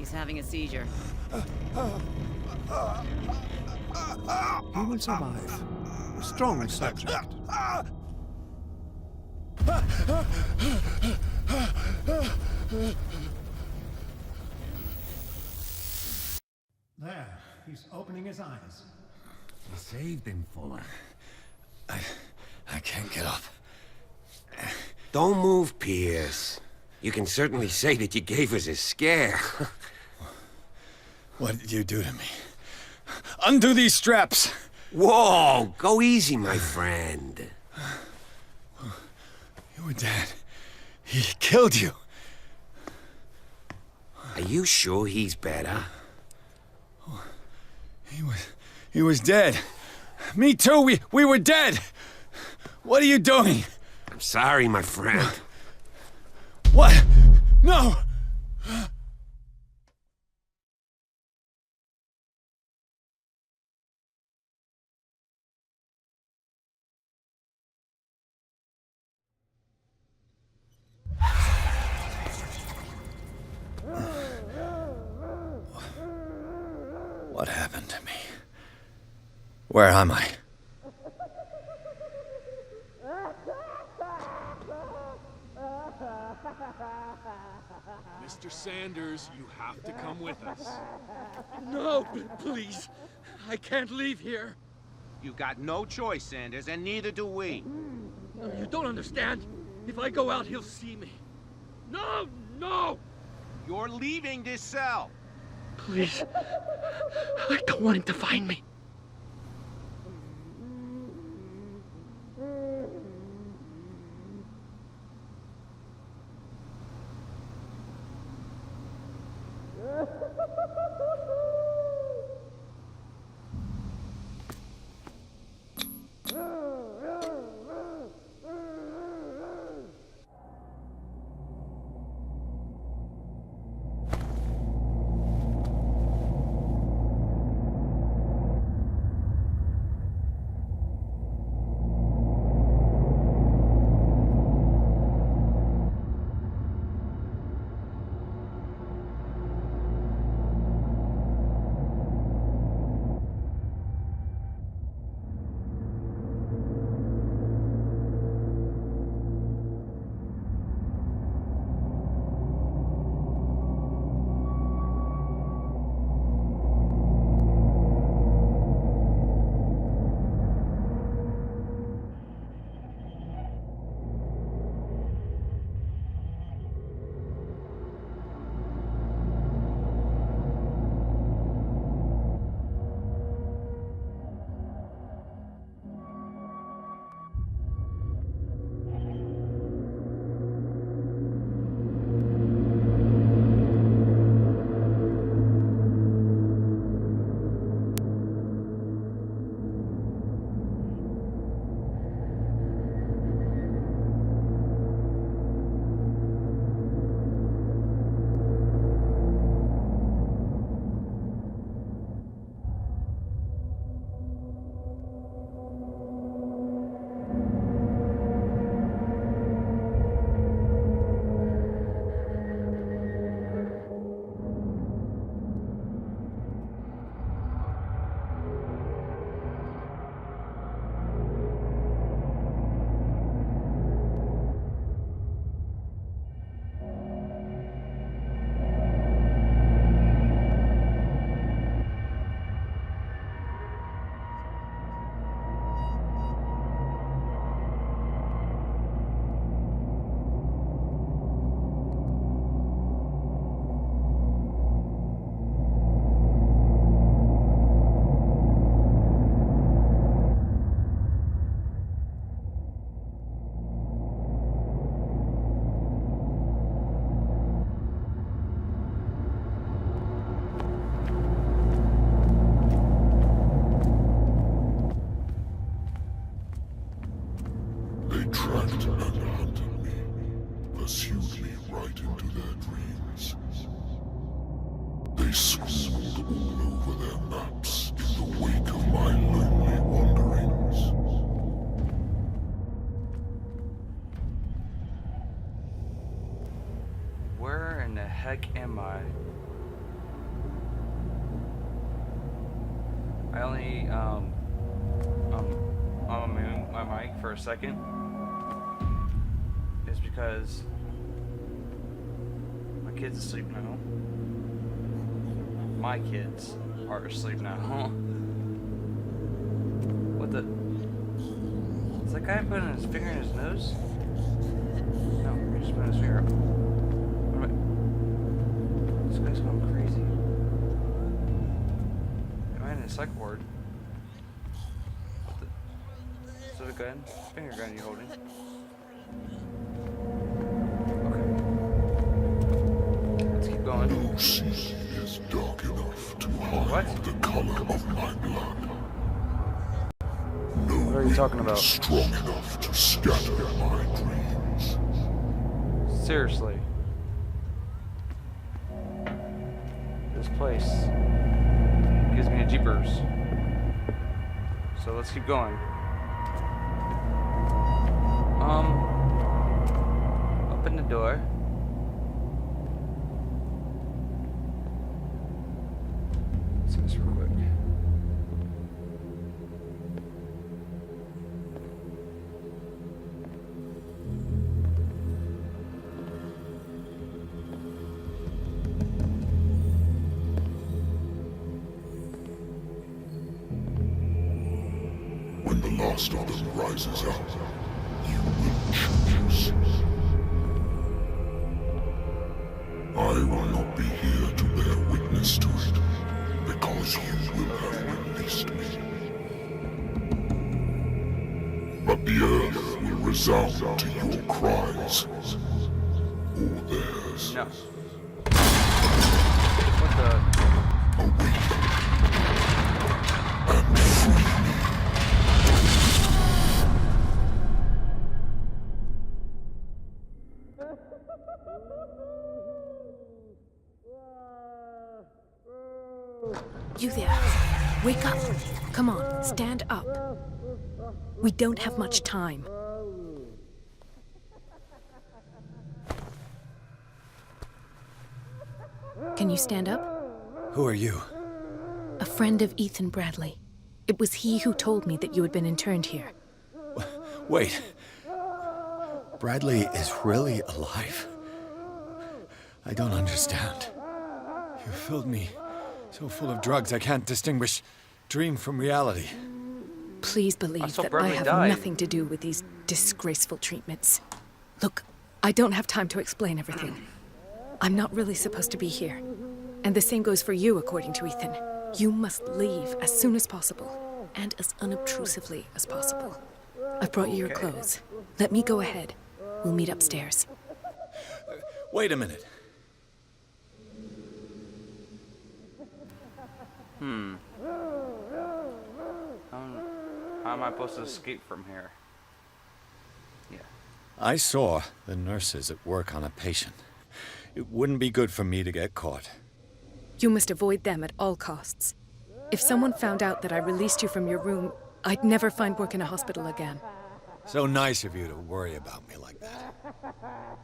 He's having a seizure. He will survive. A strong subject. There, he's opening his eyes. You saved him, Fuller. I can't get up. Don't move, Pierce. You can certainly say that you gave us a scare. What did you do to me? Undo these straps! Whoa! Go easy, my friend. You were dead. He killed you. Are you sure he's better? He was dead. Me too, we were dead! What are you doing? I'm sorry, my friend. What? No! What happened to me? Where am I? Mr. Sanders, you have to come with us. No, please. I can't leave here. You've got no choice, Sanders, and neither do we. No, you don't understand. If I go out, he'll see me. No, no! You're leaving this cell. Please. I don't want him to find me. Where in the heck am I? I only I'm muting my mic for a second. Is because my kid's asleep now. My kids are asleep now. What the? Is that guy putting his finger in his nose? No, he's just putting his finger up. What am I? This guy's going crazy. Am I in a psych ward? What the? Is that a gun? Finger gun you holding? Okay. Let's keep going. No sea is dark enough to hide the color of my blood. No What are you talking wind about? strong enough to scatter my dreams. Seriously. This place gives me a jeepers. So let's keep going. Open the door. Let's do this real quick. When the last of them rises up, you will choose. I will not be here to bear witness to it, because you will have released me. But the earth will resound to your cries, or theirs. No. What the? Awake and free me. You there. Wake up. Come on, stand up. We don't have much time. Can you stand up? Who are you? A friend of Ethan Bradley. It was he who told me that you had been interned here. Wait. Bradley is really alive? I don't understand. You filled me so full of drugs I can't distinguish dream from reality. Please believe that I Bradley have died. nothing to do with these disgraceful treatments. Look, I don't have time to explain everything. I'm not really supposed to be here. And the same goes for you, according to Ethan. You must leave as soon as possible, and as unobtrusively as possible. I've brought you your clothes. Let me go ahead. We'll meet upstairs. Wait a minute. How am I supposed to escape from here? Yeah. I saw the nurses at work on a patient. It wouldn't be good for me to get caught. You must avoid them at all costs. If someone found out that I released you from your room, I'd never find work in a hospital again. So nice of you to worry about me like that.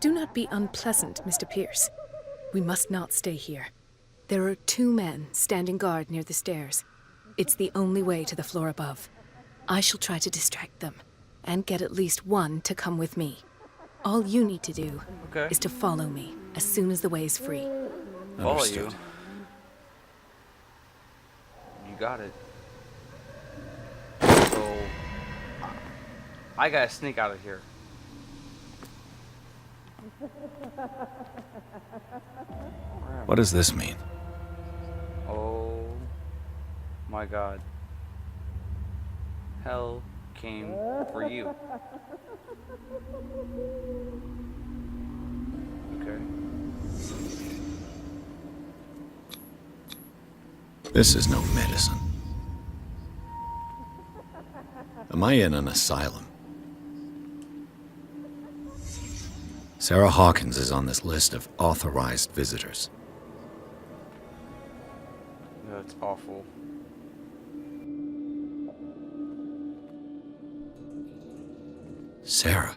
Do not be unpleasant, Mr. Pierce. We must not stay here. There are 2 men standing guard near the stairs. It's the only way to the floor above. I shall try to distract them, and get at least one to come with me. All you need to do is to follow me as soon as the way is free. Follow you. Understood. You got it. So I gotta sneak out of here. What does this mean? Oh my god. Hell came for you. Okay. This is no medicine. Am I in an asylum? Sarah Hawkins is on this list of authorized visitors. That's awful. Sarah.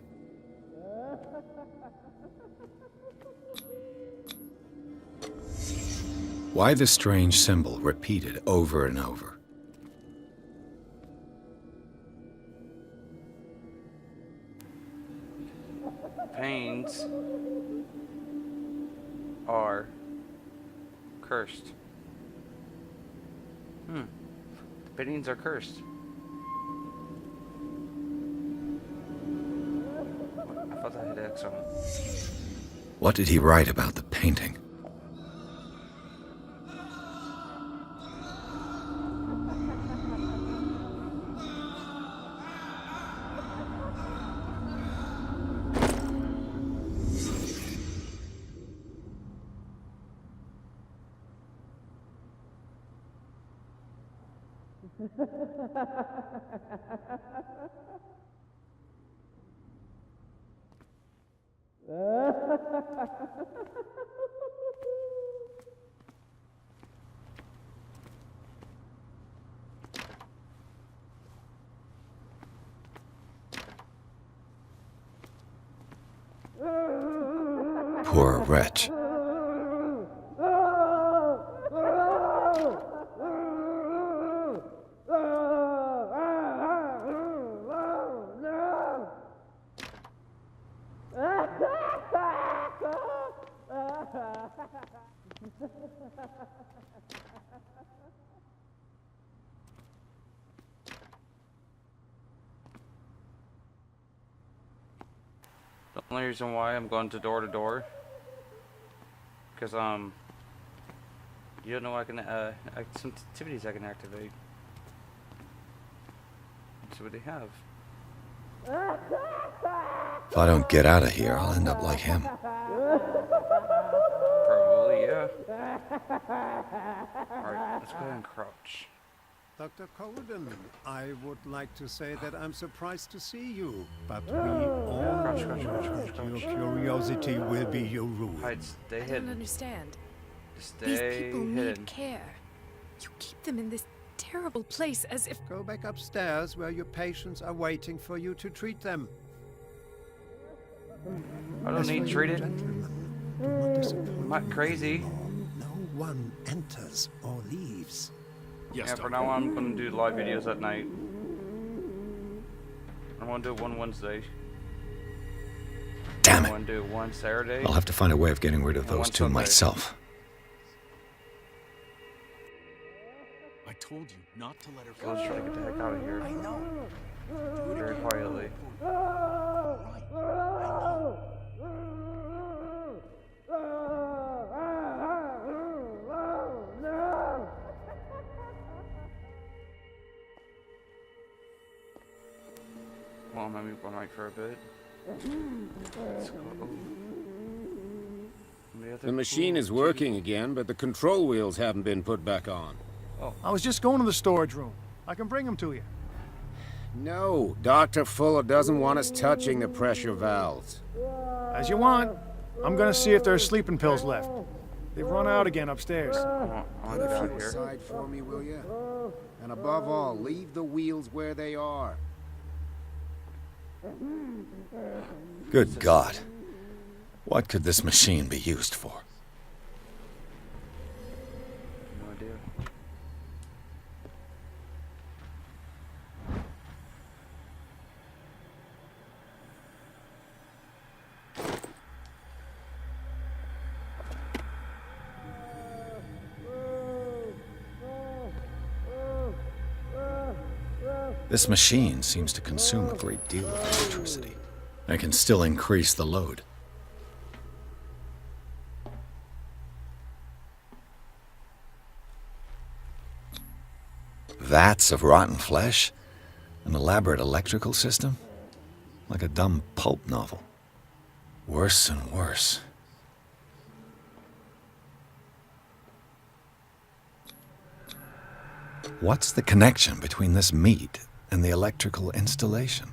Why the strange symbol repeated over and over? paintings are cursed. The paintings are cursed. I thought I hit X on it. What did he write about the painting? Poor wretch. The only reason why I'm going to door, because you don't know I can some activities I can activate. Let's see what they have. If I don't get out of here, I'll end up like him. Probably, yeah. Alright, let's go ahead and crouch. Dr. Colden, I would like to say that I'm surprised to see you, but we all Crouch, know that your curiosity will be your rule. Hide, stay I don't hidden. understand. Stay These people hidden. need care. You keep them in this terrible place as if... Go back upstairs where your patients are waiting for you to treat them. I don't As for need you treated. gentlemen, do not disappoint I'm not me crazy. anymore. No one enters or leaves. Yes, Yeah, for Doctor. now on, I'm going to do live videos at night. I'm going to do it one Wednesday. Damn I'm it. going to do one Saturday. I'll have to find a way of getting rid of And those one two Sunday. myself. I told you not to let her So let's try to get the heck out of here. I know. Do it Very again. quietly. Right. I know. Well, I'm going to mute my mic for a bit. Let's go. The machine is working again, but the control wheels haven't been put back on. I was just going to the storage room. I can bring them to you. No, Dr. Fuller doesn't want us touching the pressure valves. As you want. I'm gonna see if there's sleeping pills left. They've run out again upstairs. I Put want to a get out few here. aside for me, will you? And above all, leave the wheels where they are. Good God. What could this machine be used for? No idea. This machine seems to consume a great deal of electricity. I can still increase the load. Vats of rotten flesh? An elaborate electrical system? Like a dumb pulp novel. Worse and worse. What's the connection between this meat and the electrical installation?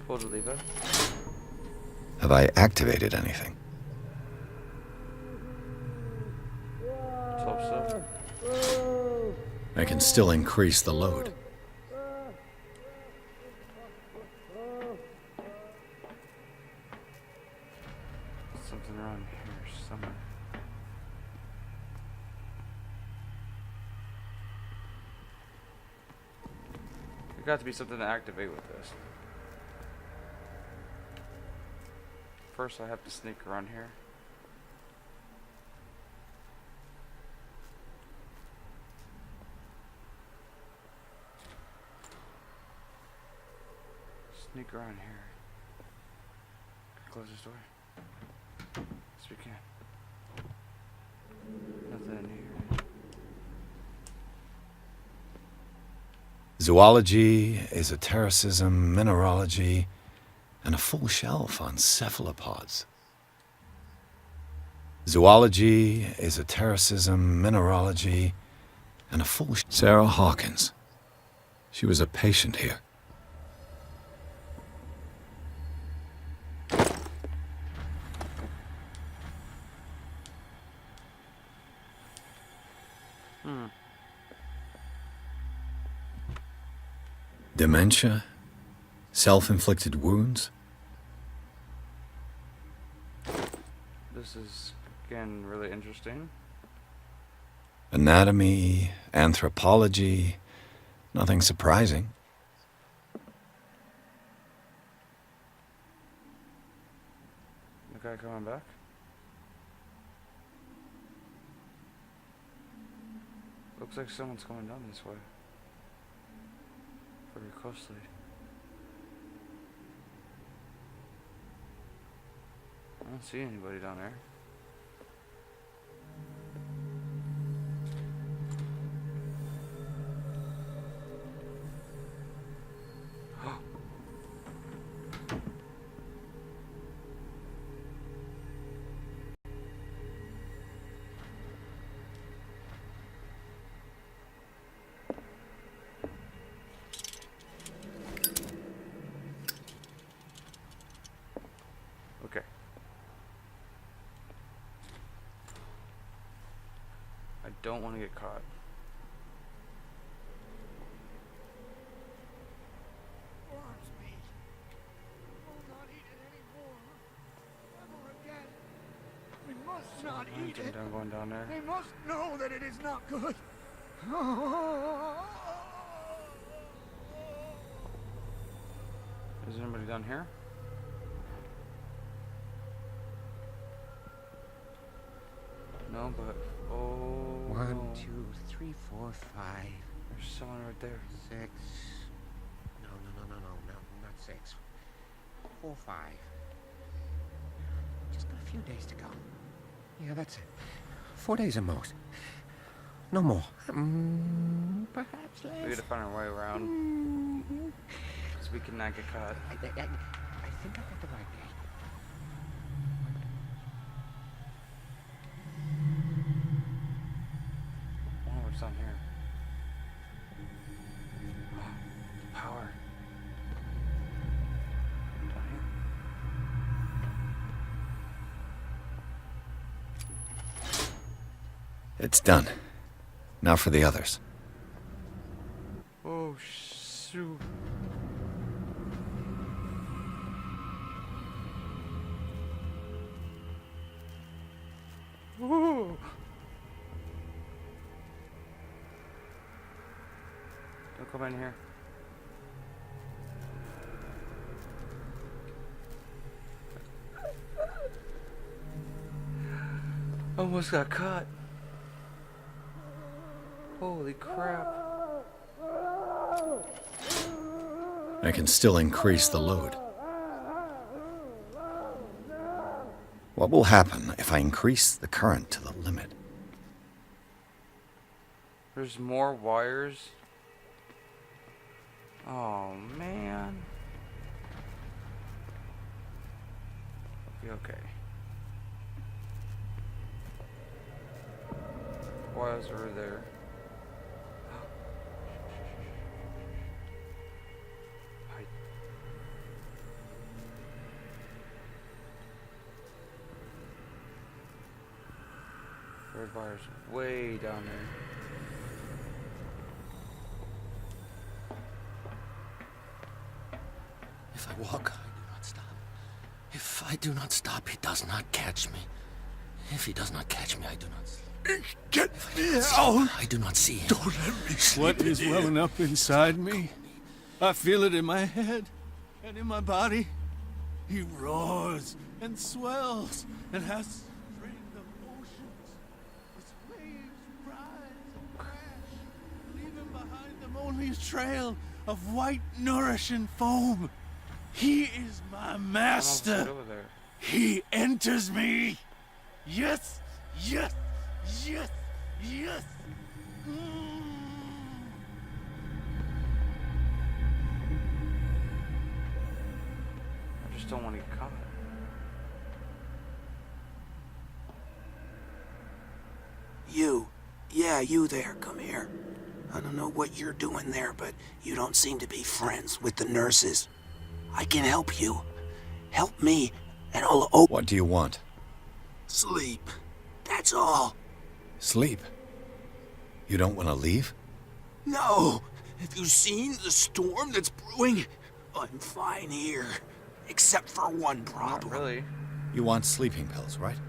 Pull the lever. Have I activated anything? Let's hope so. I can still increase the load. Something around here somewhere. got to be something to activate with this. First, I have to sneak around here. Sneak around here. Close this door. Yes, we can. Nothing in here. Zoology, esotericism, mineralogy, and a full shelf on cephalopods. Zoology, esotericism, mineralogy, and a full... Sarah Hawkins. She was a patient here. Dementia? Self-inflicted wounds? This is, again, really interesting. Anatomy, anthropology, nothing surprising. The guy coming back? Looks like someone's going down this way. Very closely. I don't see anybody down there. Okay. I don't want to get caught. We must not eat it. I'm going down there. They must know that it is not good. Is there anybody down here? No, but oh. 1, no. 2, 3, 4, 5. There's someone right there. 6. No, not 6. 4, 5. Just got a few days to go. Yeah, that's it. 4 days at most. No more. Perhaps less. We gotta find our way around. So we cannot get caught. I think I got the right date. Oh, what's down here? Power. Down here. It's done. Now for the others. Oh, shoot. Ooh. Don't come in here. Almost got caught. Holy crap. I can still increase the load. What will happen if I increase the current to the limit? There's more wires. Oh, man. Okay. Wires over there. Hide. Red wires way down there. If I walk, I do not stop. If I do not stop, he does not catch me. If he does not catch me, I do not sleep. Get me out! I do not see him. Don't let me sleep. What is welling up inside me? I feel it in my head and in my body. He roars and swells and has strained the oceans. Its waves rise and crash, leaving behind them only a trail of white, nourishing foam. He is my master. He enters me. Yes, yes, yes, yes. I just don't want to get caught. You. Yeah, you there. Come here. I don't know what you're doing there, but you don't seem to be friends with the nurses. I can help you. Help me, and I'll open... What do you want? Sleep. That's all. Sleep? You don't want to leave? No. Have you seen the storm that's brewing? I'm fine here. Except for one problem. Not really. You want sleeping pills, right?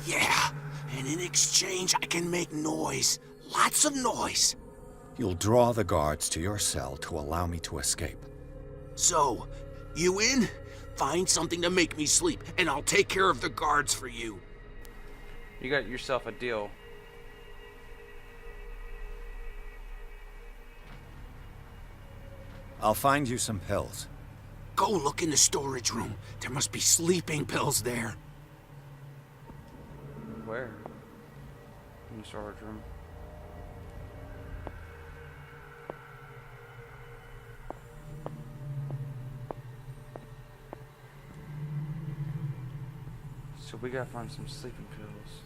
Yeah. And in exchange, I can make noise. Lots of noise. You'll draw the guards to your cell to allow me to escape. So, you in? Find something to make me sleep, and I'll take care of the guards for you. You got yourself a deal. I'll find you some pills. Go look in the storage room. There must be sleeping pills there. Where? In the storage room. So we gotta find some sleeping pills.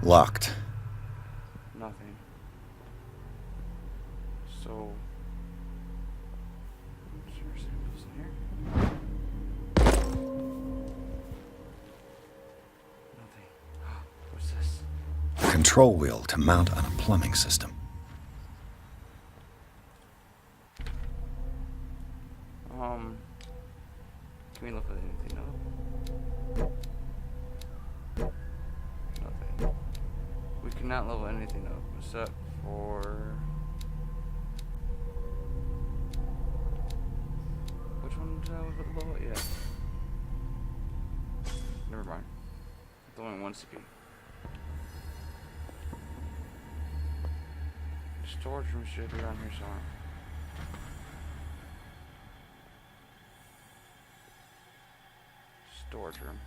Locked. Nothing. So... is there sleeping pills in here? Nothing. What's this? A control wheel to mount on a plumbing system. Can we look at anything? No. Nothing. We cannot level anything up except for... Which one did I look at the level? Yeah. Never mind. The only one CP. The storage room should be around here somewhere. Storage room.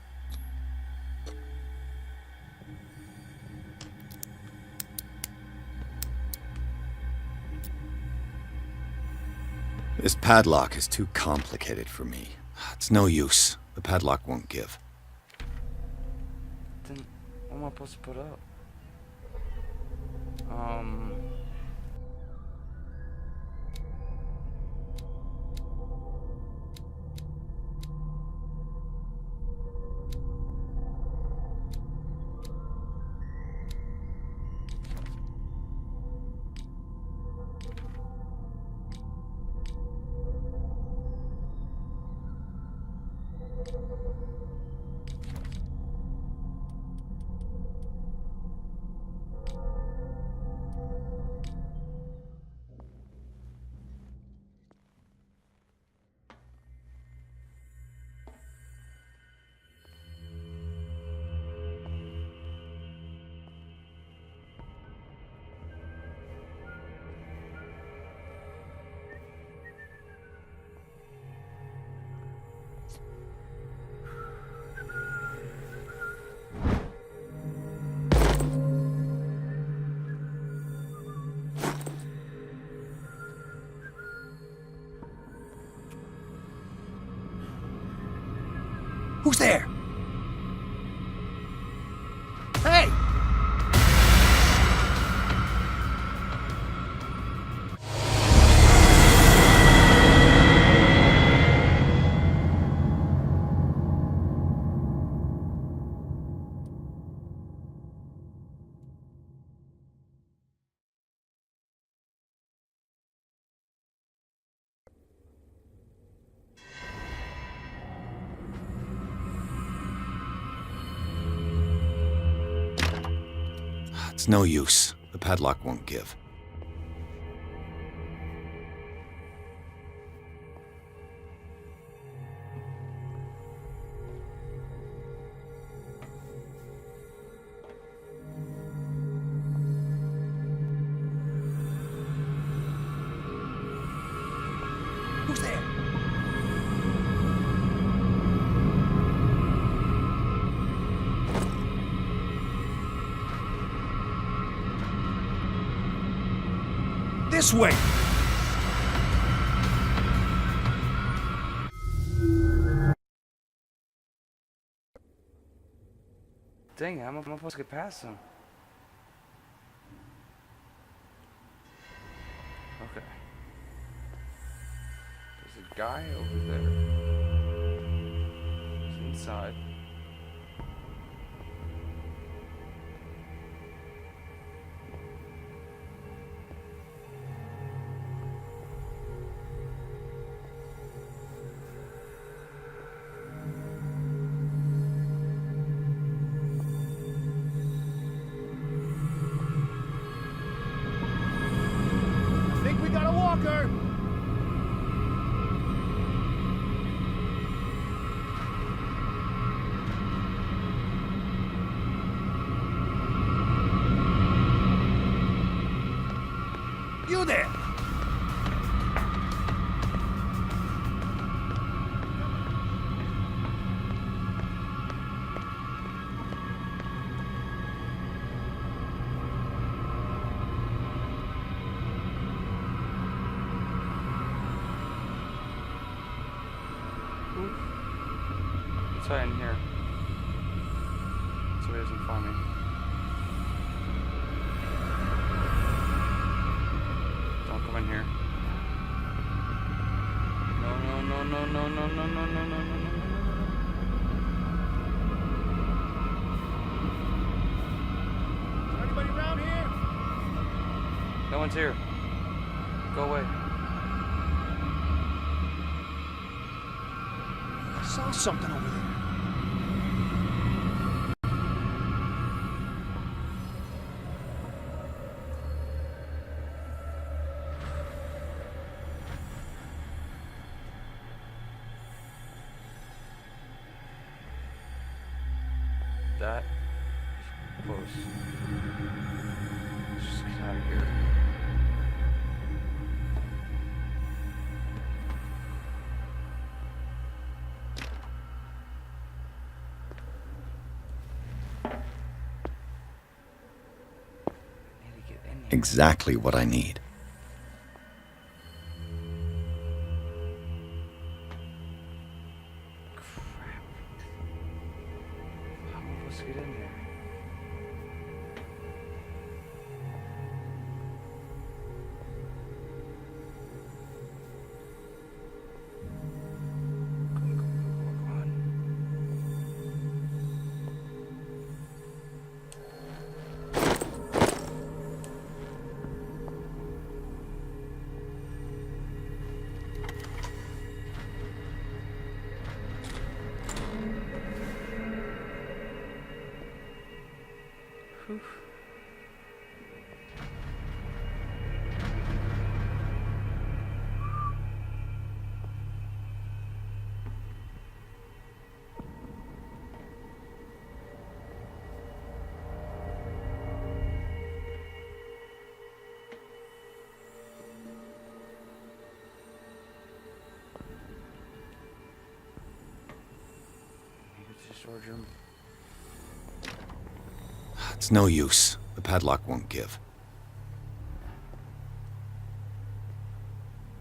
This padlock is too complicated for me. It's no use. The padlock won't give. Then what am I supposed to put up? Who's there? Hey! It's no use. The padlock won't give. Who's there? This way! Dang, how am I supposed to get past him? Okay. There's a guy over there. He's inside. I think we got a walker. You there! Let's hide in here. So he doesn't find me. Don't come in here. No, no, no, no, no, no, no, no, no, no, no, no. Is there anybody around here? No one's here. Go away. I saw something over there. That is close. Let's just get out of here. Exactly what I need. Crap. How am I supposed to get in there? Come on. Whew. Maybe it's a storage room. It's no use. The padlock won't give.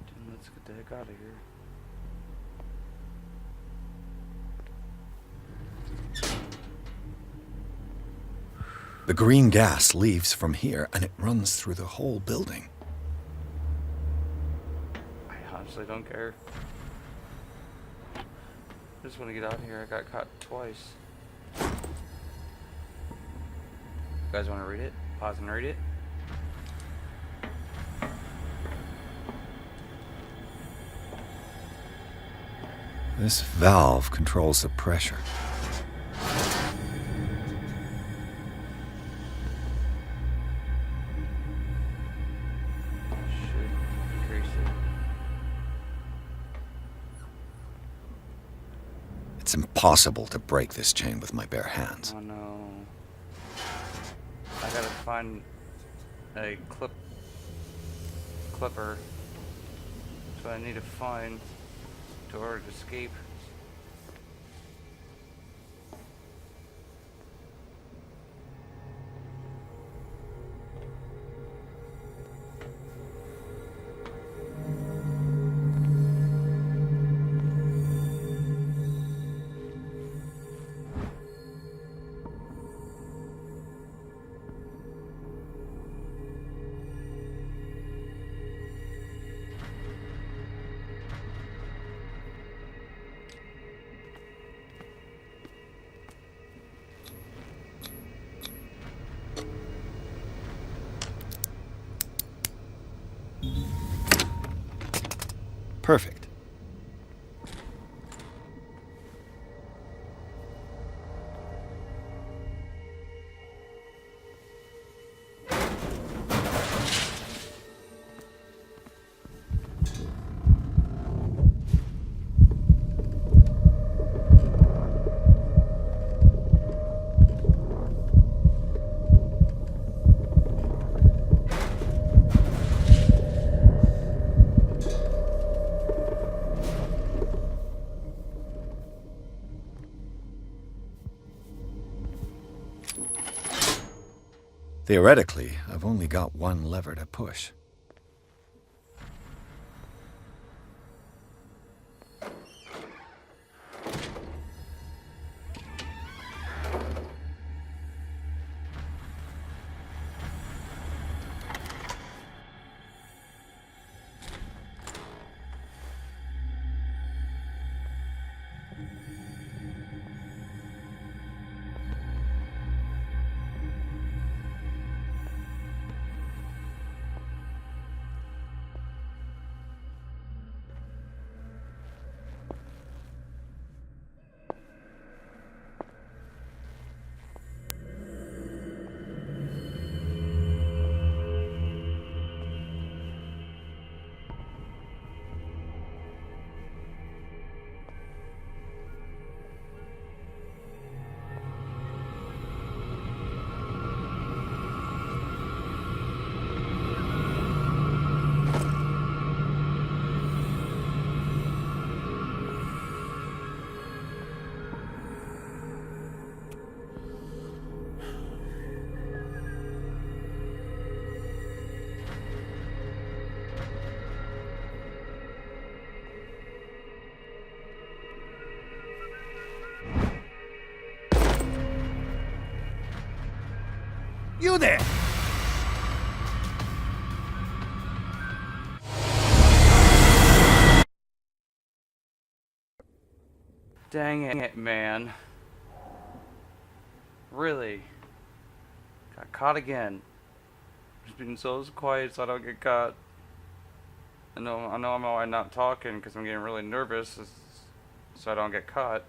Then let's get the heck out of here. The green gas leaves from here, and it runs through the whole building. I honestly don't care. I just want to get out of here. I got caught twice. You guys want to read it? Pause and read it. This valve controls the pressure. It's impossible to break this chain with my bare hands. Oh no. I gotta find a clipper. That's what I need to find in order to escape. Perfect. Theoretically, I've only got one lever to push. You there! Dang it, man. Really? Got caught again. Just being so quiet so I don't get caught. I know I'm always not talking because I'm getting really nervous so I don't get caught.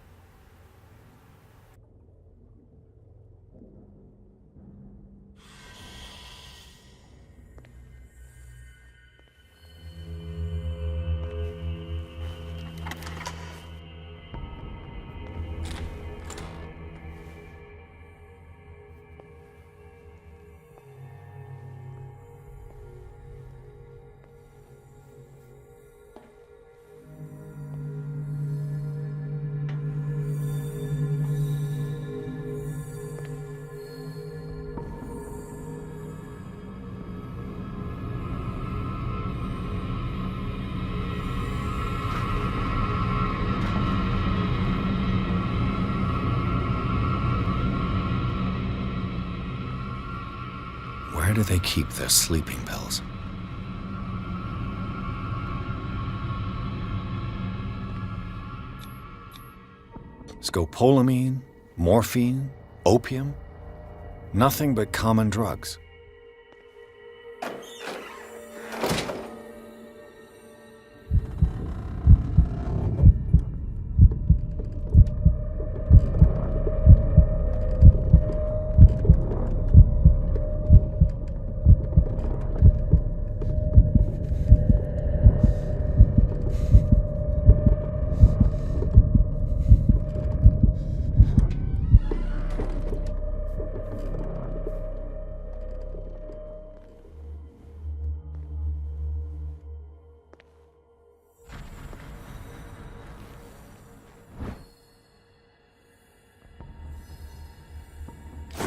Where do they keep their sleeping pills? Scopolamine, morphine, opium? Nothing but common drugs.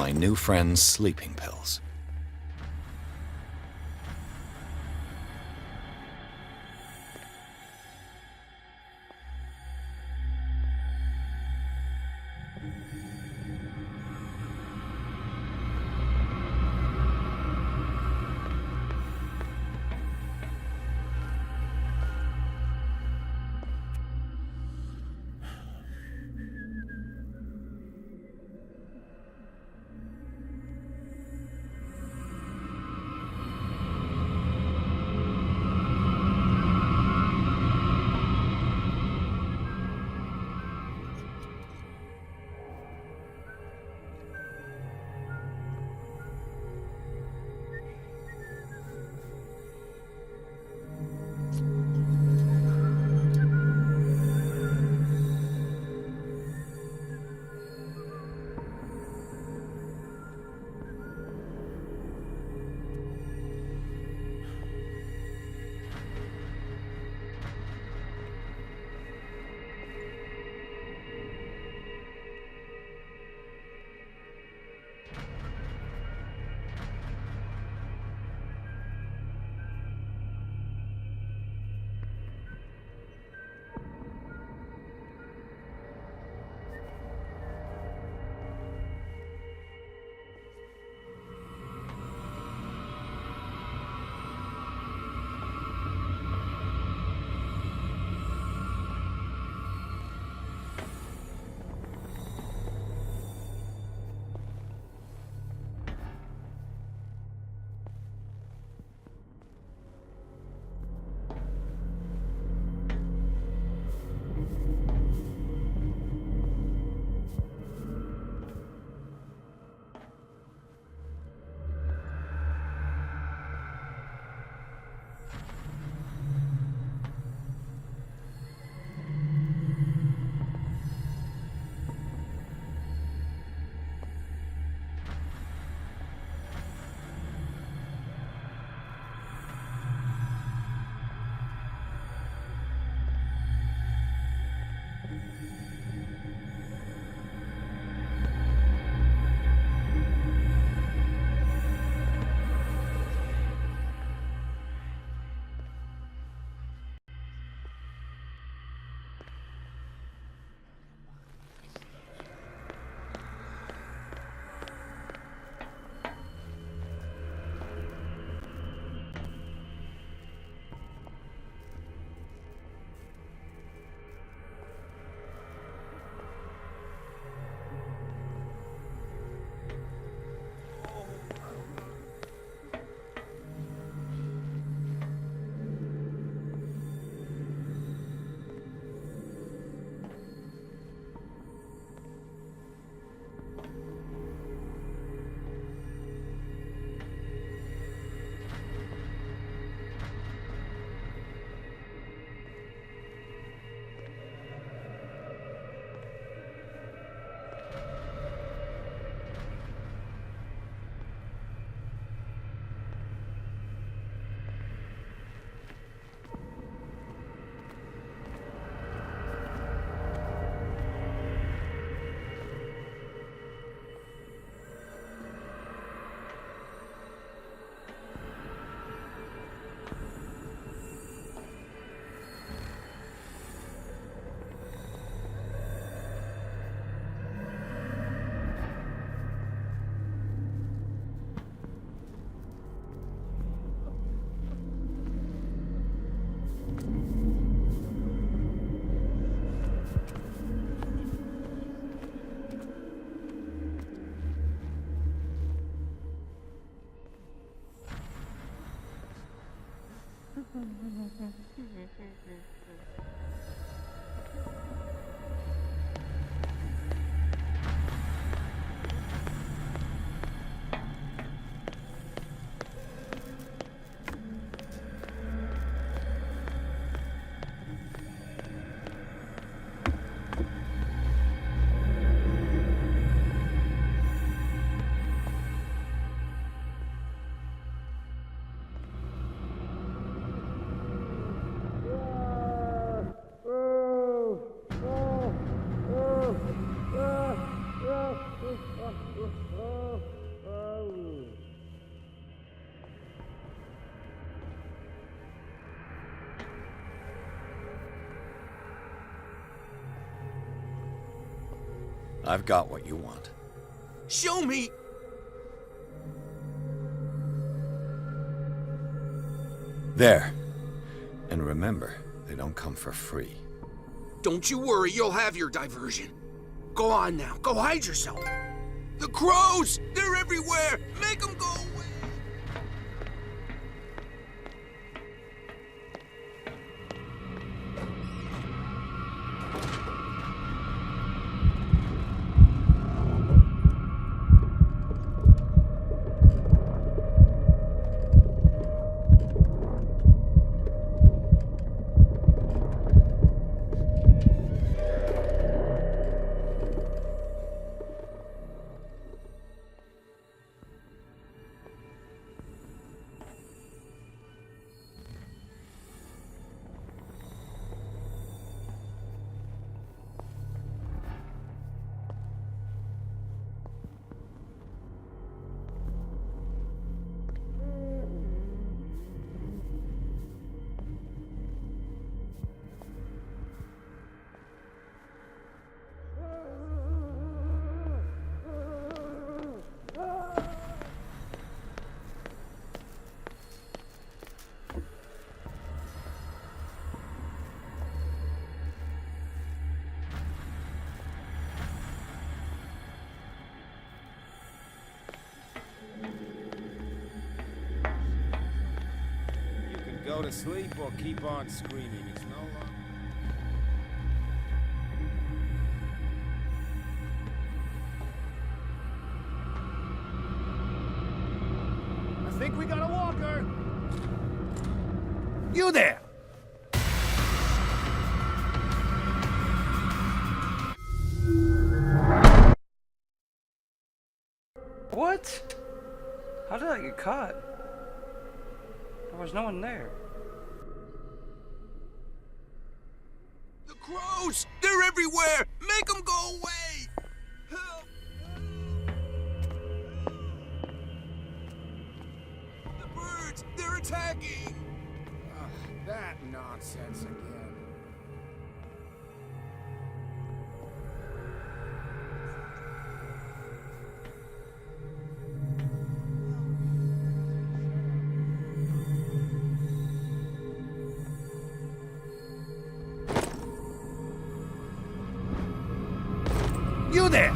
my new friend's sleeping pills. I've got what you want. Show me! There. And remember, they don't come for free. Don't you worry, you'll have your diversion. Go on now, go hide yourself. The crows! They're everywhere! Make them go away! Go to sleep or keep on screaming. It's no longer... I think we got a walker. You there! What? How did I get caught? There was no one there. The crows! They're everywhere! Make them go away! Help! The birds! They're attacking! That nonsense again. You there!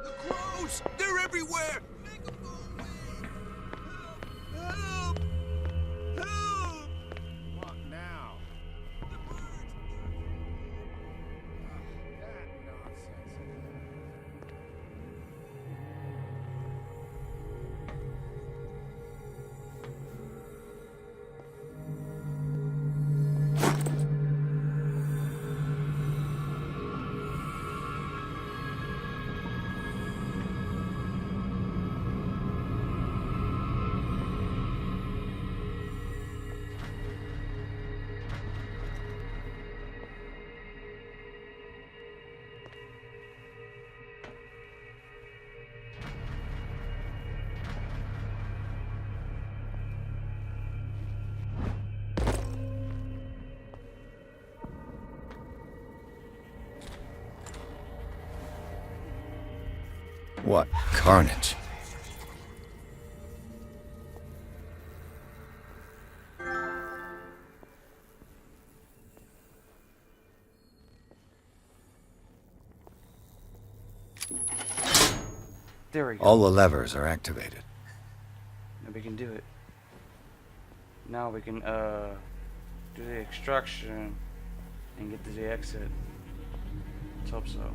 The crows! They're everywhere! Make them go away! Help! Help! Help! What now? The birds! That nonsense again. What carnage. There we go. All the levers are activated. Now we can do it. Now we can do the extraction and get to the exit. Let's hope so.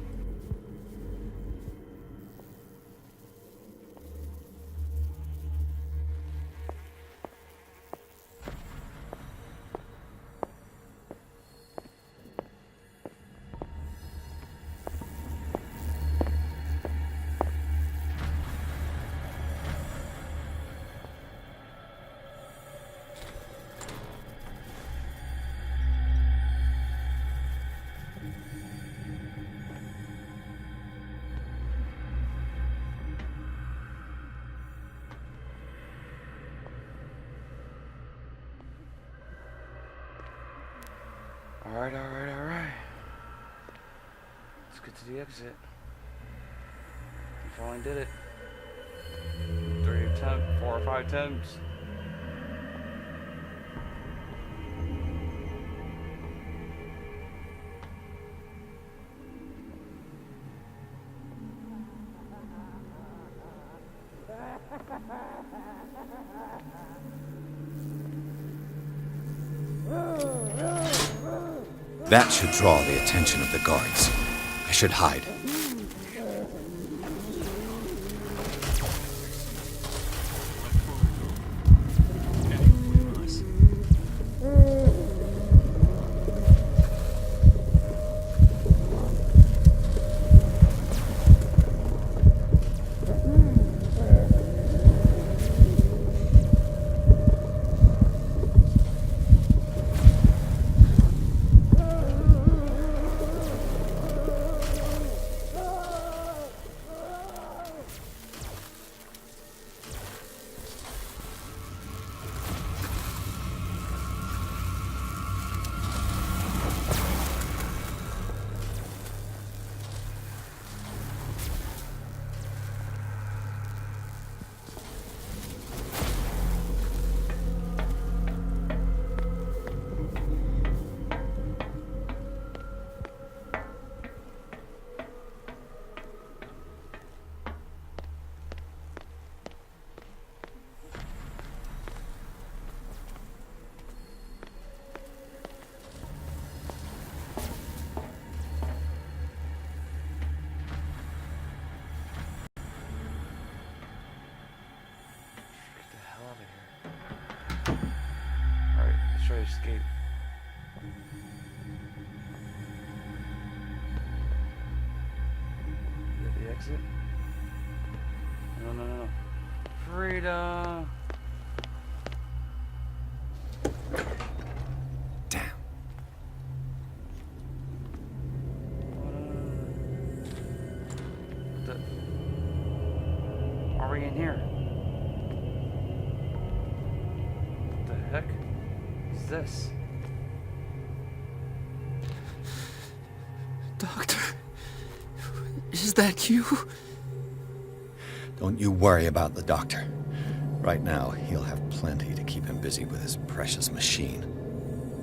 Alright, alright, alright. Let's get to the exit. We finally did it. 4 or 5 attempts. That should draw the attention of the guards. I should hide. Try to escape. Is that the exit? No, no, no, no. Freedom! Damn. Are we in here? What the heck? What's this? Doctor, is that you? Don't you worry about the doctor. Right now, he'll have plenty to keep him busy with his precious machine.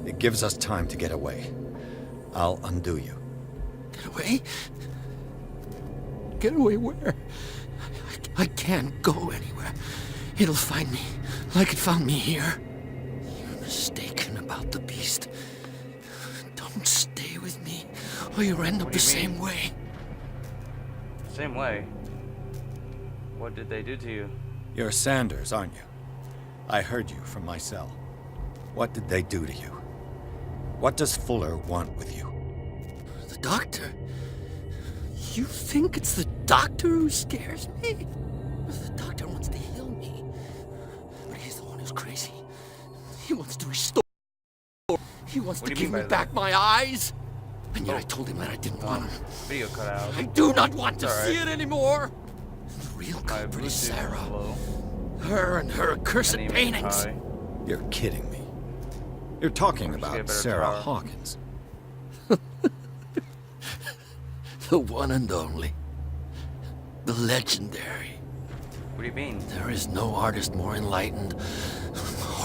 It gives us time to get away. I'll undo you. Get away? Get away where? I can't go anywhere. It'll find me, like it found me here. You're mistaken about the beast. Don't stay with me, or you'll end up the same way. Same way? What did they do to you? You're Sanders, aren't you? I heard you from my cell. What did they do to you? What does Fuller want with you? The doctor? You think it's the doctor who scares me? The doctor wants to heal me. But he's the one who's crazy. He wants to restore. He wants to give me back my eyes. And yet I told him that I didn't want him. Video cut out. I do not want to see it anymore. The real culprit is Sarah. Her and her accursed paintings. You're kidding me. You're talking about Sarah Hawkins. The one and only. The legendary. What do you mean? There is no artist more enlightened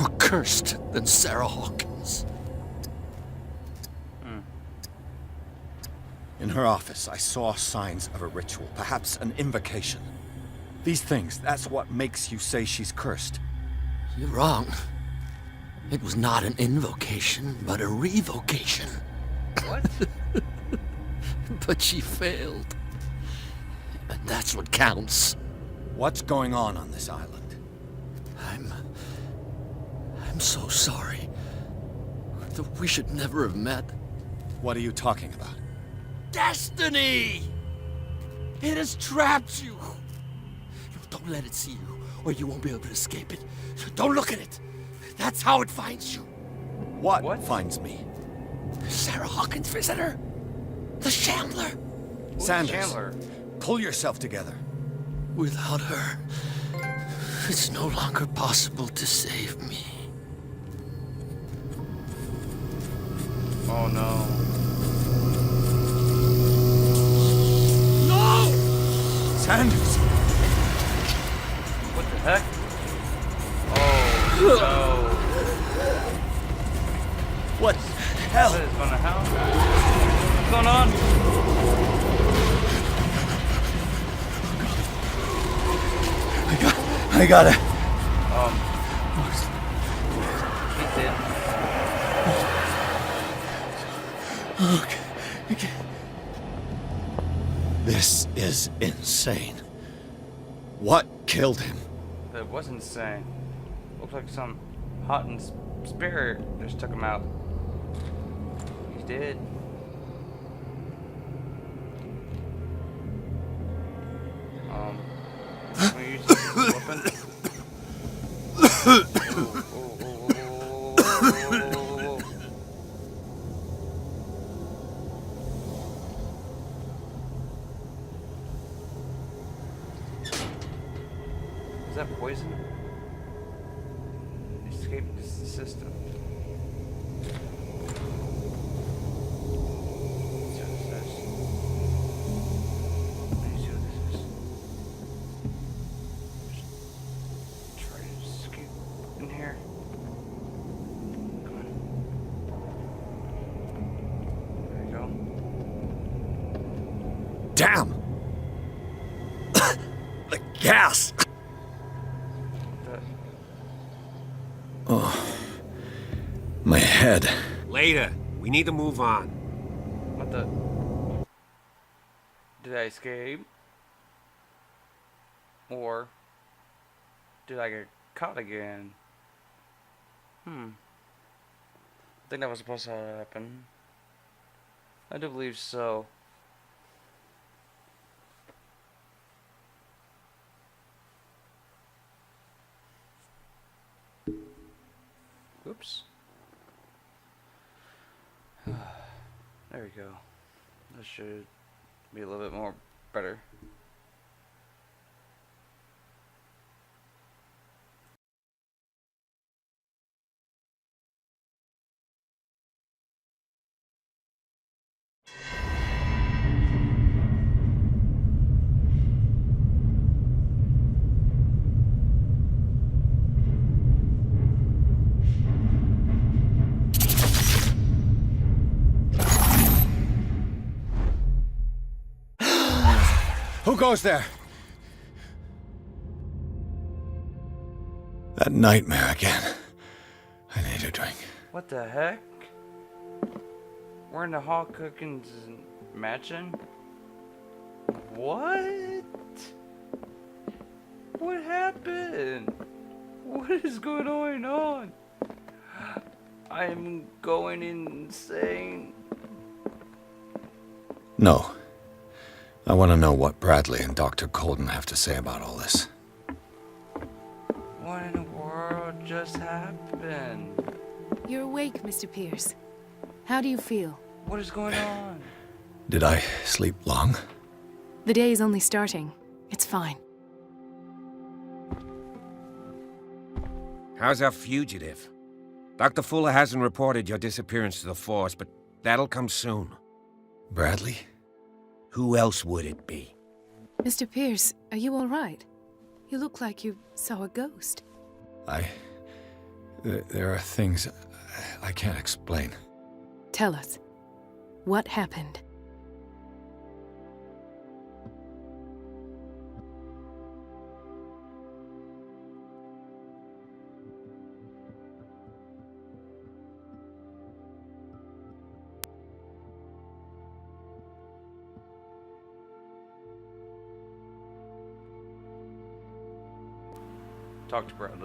or cursed than Sarah Hawkins. In her office, I saw signs of a ritual, perhaps an invocation. These things, that's what makes you say she's cursed. You're wrong. It was not an invocation, but a revocation. What? But she failed. And that's what counts. What's going on this island? I'm so sorry. We should never have met. What are you talking about? Destiny! It has trapped you. Don't let it see you, or you won't be able to escape it. Don't look at it. That's how it finds you. What finds me? Sarah Hawkins' visitor. The Shambler. Sanders, pull yourself together. Without her, it's no longer possible to save me. Oh no. No! Sanders! What the heck? Oh no. What the hell? What is going to hell? What's going on? I gotta. He's dead. Okay. This is insane. What killed him? That was insane. Looks like some hot and spirit just took him out. He's dead. Can we use this weapon? Is that poison? Escape the system. Damn! The gas! Oh. My head. Later. We need to move on. What the? Did I escape? Or did I get caught again? I think that was supposed to happen. I do believe so. Oops. There we go. That should be a little bit more better. Who goes there? That nightmare again. I need a drink. What the heck? We're in the Hawk Cookins mansion? What? What happened? What is going on? I'm going insane. No. I want to know what Bradley and Dr. Colden have to say about all this. What in the world just happened? You're awake, Mr. Pierce. How do you feel? What is going on? Did I sleep long? The day is only starting. It's fine. How's our fugitive? Dr. Fuller hasn't reported your disappearance to the force, but that'll come soon. Bradley? Who else would it be? Mr. Pierce, are you all right? You look like you saw a ghost. There are things I can't explain. Tell us. What happened? Talk to Bradley.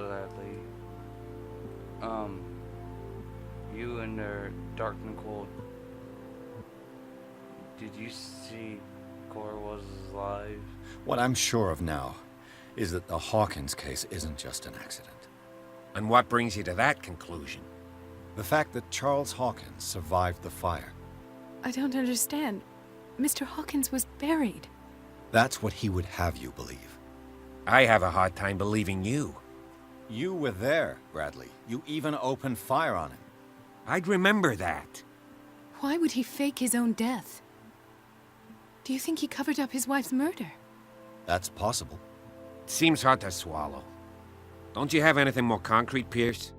You and Dark and Cold. Did you see Cora was alive? What I'm sure of now is that the Hawkins case isn't just an accident. And what brings you to that conclusion? The fact that Charles Hawkins survived the fire. I don't understand. Mr. Hawkins was buried. That's what he would have you believe. I have a hard time believing you. You were there, Bradley. You even opened fire on him. I'd remember that. Why would he fake his own death? Do you think he covered up his wife's murder? That's possible. Seems hard to swallow. Don't you have anything more concrete, Pierce?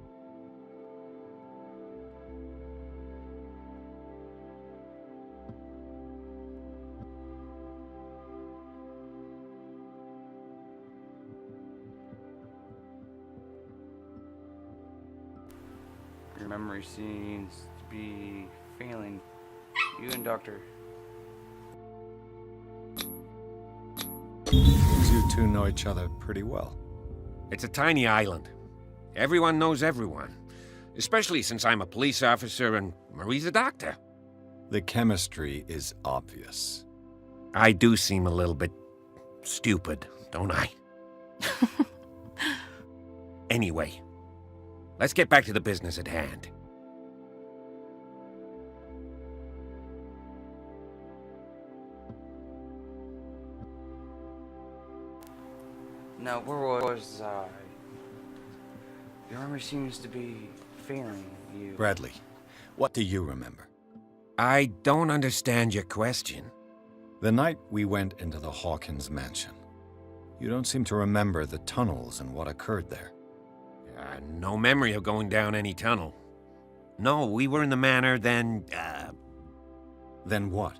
Your memory seems to be failing. You and Doctor. You two know each other pretty well. It's a tiny island. Everyone knows everyone. Especially since I'm a police officer and Marie's a doctor. The chemistry is obvious. I do seem a little bit stupid, don't I? Anyway, let's get back to the business at hand. Now, where was I? Your memory seems to be failing you. Bradley, what do you remember? I don't understand your question. The night we went into the Hawkins mansion. You don't seem to remember the tunnels and what occurred there. No memory of going down any tunnel. No, we were in the manor, then, Then what?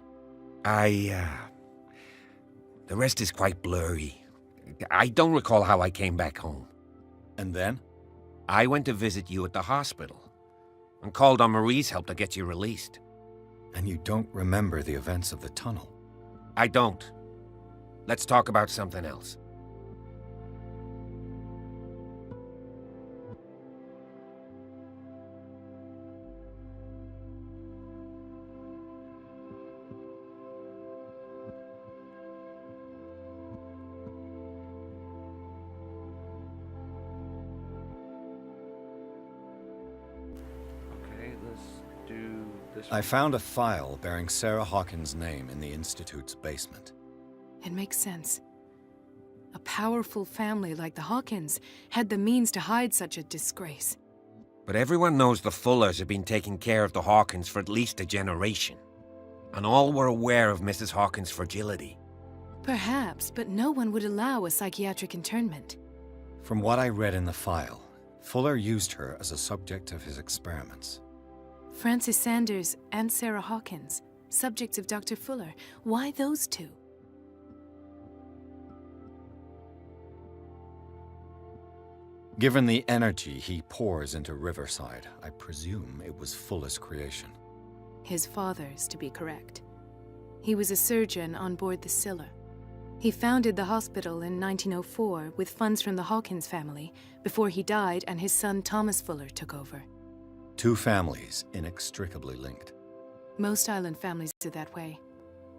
The rest is quite blurry. I don't recall how I came back home. And then? I went to visit you at the hospital, and called on Marie's help to get you released. And you don't remember the events of the tunnel? I don't. Let's talk about something else. I found a file bearing Sarah Hawkins' name in the Institute's basement. It makes sense. A powerful family like the Hawkins had the means to hide such a disgrace. But everyone knows the Fullers have been taking care of the Hawkins for at least a generation. And all were aware of Mrs. Hawkins' fragility. Perhaps, but no one would allow a psychiatric internment. From what I read in the file, Fuller used her as a subject of his experiments. Francis Sanders and Sarah Hawkins, subjects of Dr. Fuller. Why those two? Given the energy he pours into Riverside, I presume it was Fuller's creation. His father's, to be correct. He was a surgeon on board the Scylla. He founded the hospital in 1904 with funds from the Hawkins family before he died and his son Thomas Fuller took over. Two families inextricably linked. Most island families are that way.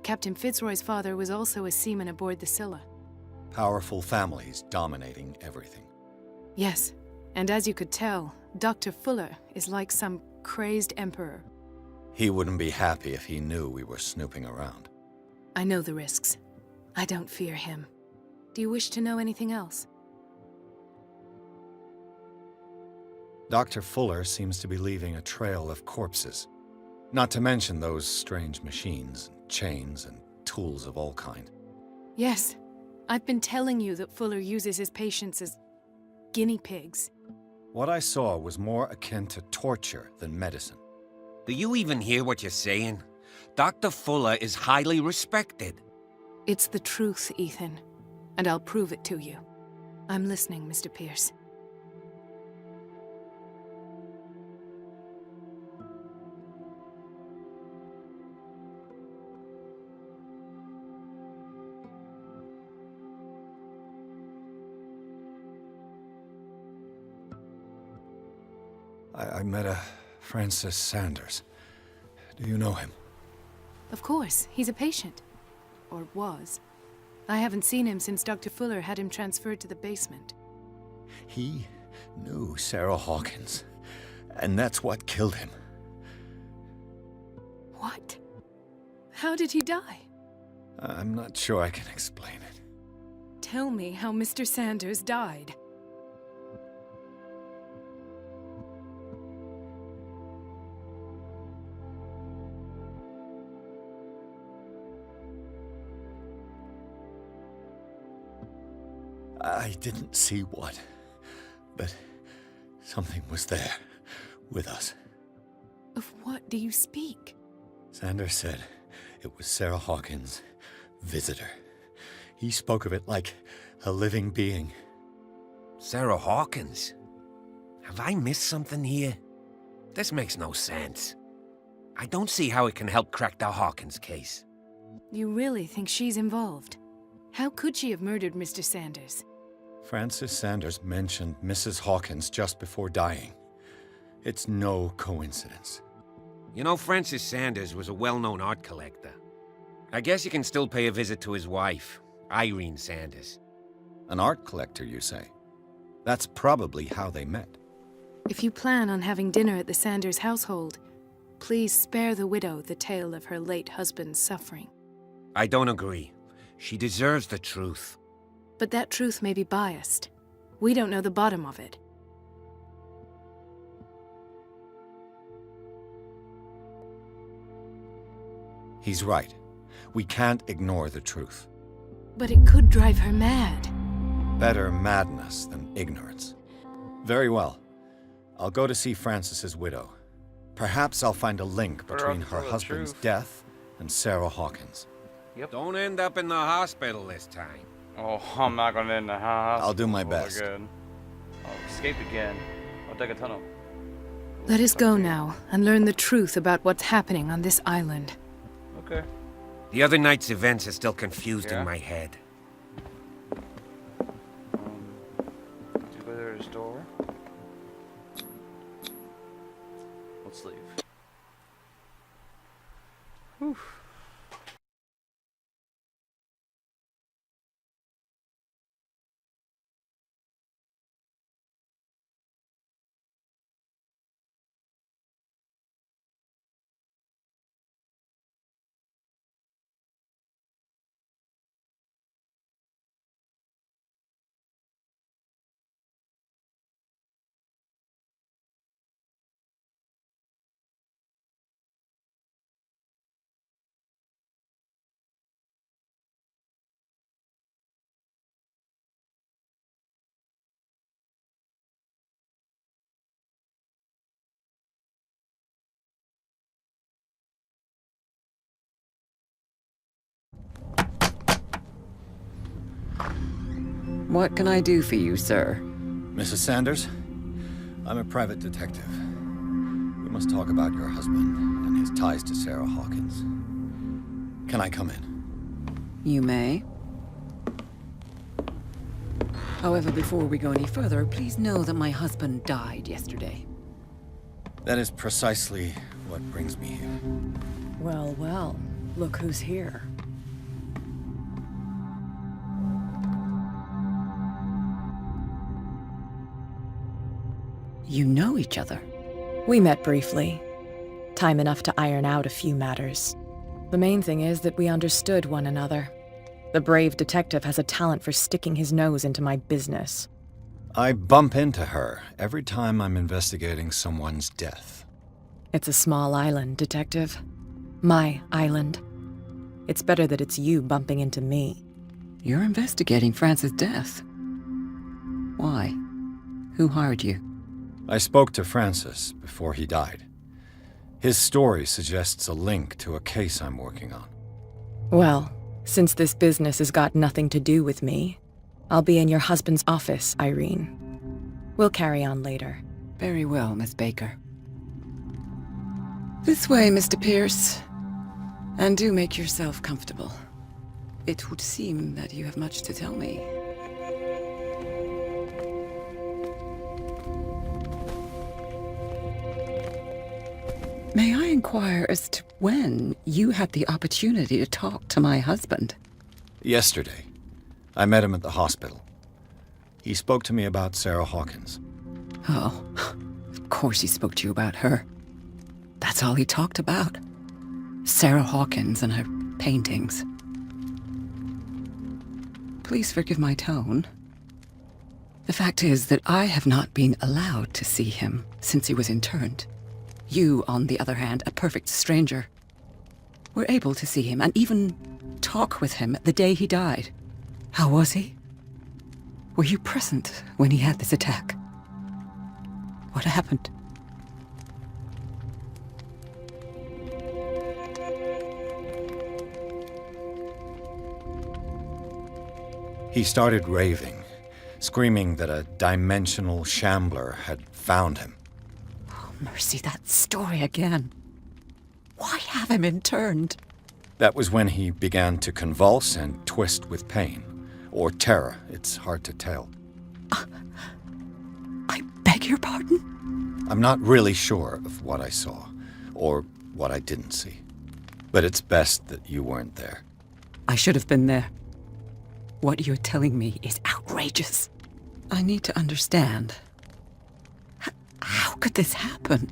Captain Fitzroy's father was also a seaman aboard the Scylla. Powerful families dominating everything. Yes, and as you could tell, Dr. Fuller is like some crazed emperor. He wouldn't be happy if he knew we were snooping around. I know the risks. I don't fear him. Do you wish to know anything else? Dr. Fuller seems to be leaving a trail of corpses. Not to mention those strange machines, chains, and tools of all kind. Yes. I've been telling you that Fuller uses his patients as guinea pigs. What I saw was more akin to torture than medicine. Do you even hear what you're saying? Dr. Fuller is highly respected. It's the truth, Ethan. And I'll prove it to you. I'm listening, Mr. Pierce. I met a Francis Sanders. Do you know him? Of course. He's a patient. Or was. I haven't seen him since Dr. Fuller had him transferred to the basement. He knew Sarah Hawkins, and that's what killed him. What? How did he die? I'm not sure I can explain it. Tell me how Mr. Sanders died. I didn't see what, but something was there with us. Of what do you speak? Sanders said it was Sarah Hawkins' visitor. He spoke of it like a living being. Sarah Hawkins? Have I missed something here? This makes no sense. I don't see how it can help crack the Hawkins case. You really think she's involved? How could she have murdered Mr. Sanders? Francis Sanders mentioned Mrs. Hawkins just before dying. It's no coincidence. You know, Francis Sanders was a well-known art collector. I guess you can still pay a visit to his wife, Irene Sanders. An art collector, you say? That's probably how they met. If you plan on having dinner at the Sanders household, please spare the widow the tale of her late husband's suffering. I don't agree. She deserves the truth. But that truth may be biased. We don't know the bottom of it. He's right. We can't ignore the truth. But it could drive her mad. Better madness than ignorance. Very well. I'll go to see Francis's widow. Perhaps I'll find a link between her husband's death and Sarah Hawkins. Yep. Don't end up in the hospital this time. Oh, I'm not going to end the house. I'll do my best. Good. I'll escape again. I'll dig a tunnel. Let us go now and learn the truth about what's happening on this island. Okay. The other night's events are still confused in my head. Do you go to the door? Let's leave. Whew. What can I do for you, sir? Mrs. Sanders, I'm a private detective. We must talk about your husband and his ties to Sarah Hawkins. Can I come in? You may. However, before we go any further, please know that my husband died yesterday. That is precisely what brings me here. Well, well, look who's here. You know each other? We met briefly. Time enough to iron out a few matters. The main thing is that we understood one another. The brave detective has a talent for sticking his nose into my business. I bump into her every time I'm investigating someone's death. It's a small island, Detective. My island. It's better that it's you bumping into me. You're investigating Francis' death. Why? Who hired you? I spoke to Francis before he died. His story suggests a link to a case I'm working on. Well, since this business has got nothing to do with me, I'll be in your husband's office, Irene. We'll carry on later. Very well, Miss Baker. This way, Mr. Pierce. And do make yourself comfortable. It would seem that you have much to tell me. May I inquire as to when you had the opportunity to talk to my husband? Yesterday. I met him at the hospital. He spoke to me about Sarah Hawkins. Oh, of course he spoke to you about her. That's all he talked about. Sarah Hawkins and her paintings. Please forgive my tone. The fact is that I have not been allowed to see him since he was interned. You, on the other hand, a perfect stranger, were able to see him and even talk with him the day he died. How was he? Were you present when he had this attack? What happened? He started raving, screaming that a dimensional shambler had found him. Oh, mercy, that story again. Why have him interned? That was when he began to convulse and twist with pain. Or terror, it's hard to tell. I beg your pardon? I'm not really sure of what I saw, or what I didn't see. But it's best that you weren't there. I should have been there. What you're telling me is outrageous. I need to understand. How could this happen?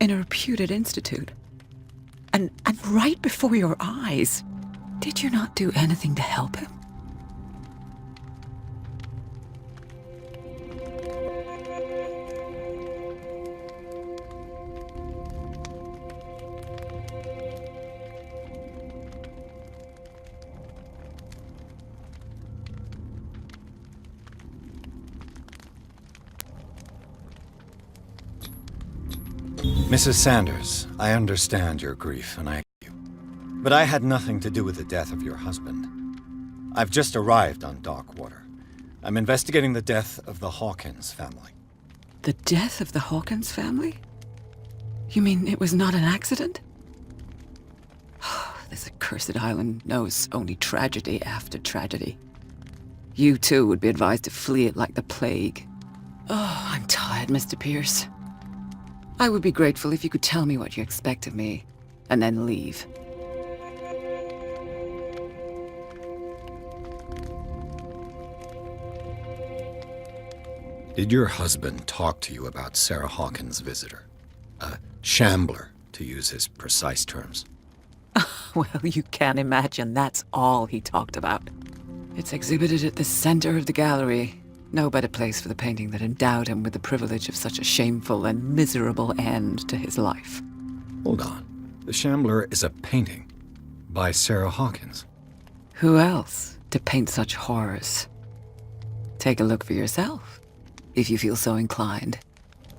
In a reputed institute? And right before your eyes? Did you not do anything to help him? Mrs. Sanders, I understand your grief, and I thank you. But I had nothing to do with the death of your husband. I've just arrived on Darkwater. I'm investigating the death of the Hawkins family. The death of the Hawkins family? You mean it was not an accident? This accursed island knows only tragedy after tragedy. You too would be advised to flee it like the plague. Oh, I'm tired, Mr. Pierce. I would be grateful if you could tell me what you expect of me, and then leave. Did your husband talk to you about Sarah Hawkins' visitor? A shambler, to use his precise terms. Well, you can imagine that's all he talked about. It's exhibited at the center of the gallery. No better place for the painting that endowed him with the privilege of such a shameful and miserable end to his life. Hold on. The Shambler is a painting by Sarah Hawkins. Who else to paint such horrors? Take a look for yourself, if you feel so inclined.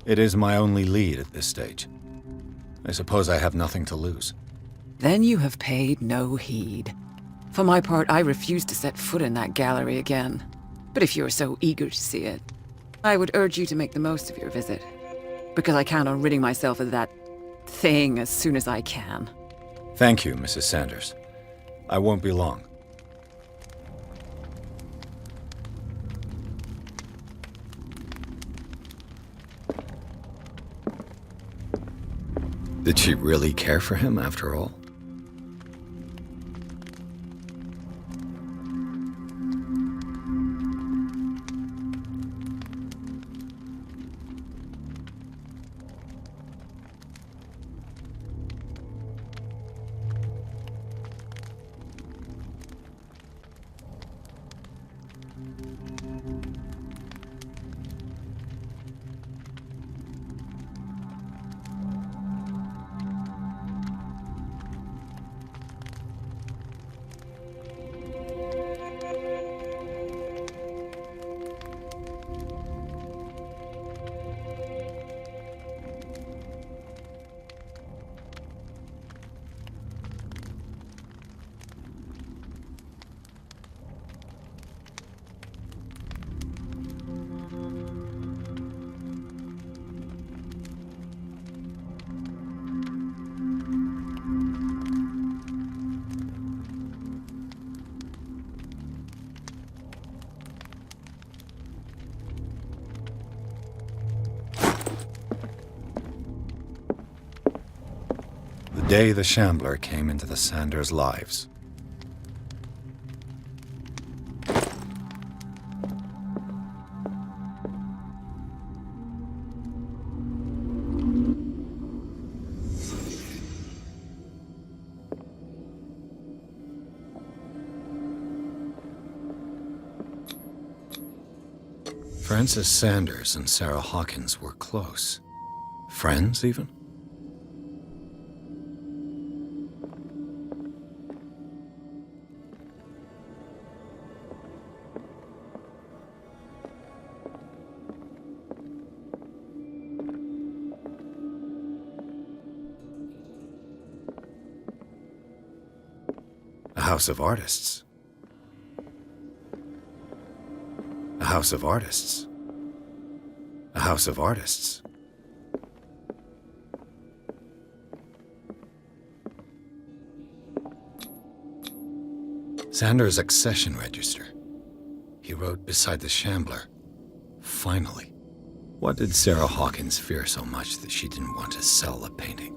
It is my only lead at this stage. I suppose I have nothing to lose. Then you have paid no heed. For my part, I refuse to set foot in that gallery again. But if you're so eager to see it, I would urge you to make the most of your visit. Because I count on ridding myself of that thing as soon as I can. Thank you, Mrs. Sanders. I won't be long. Did she really care for him after all? The day the Shambler came into the Sanders' lives. Frances Sanders and Sarah Hawkins were close. Friends, even? house of artists. A house of artists. A house of artists. Xander's accession register. He wrote beside the Shambler, "Finally." What did Sarah Hawkins fear so much that she didn't want to sell the painting?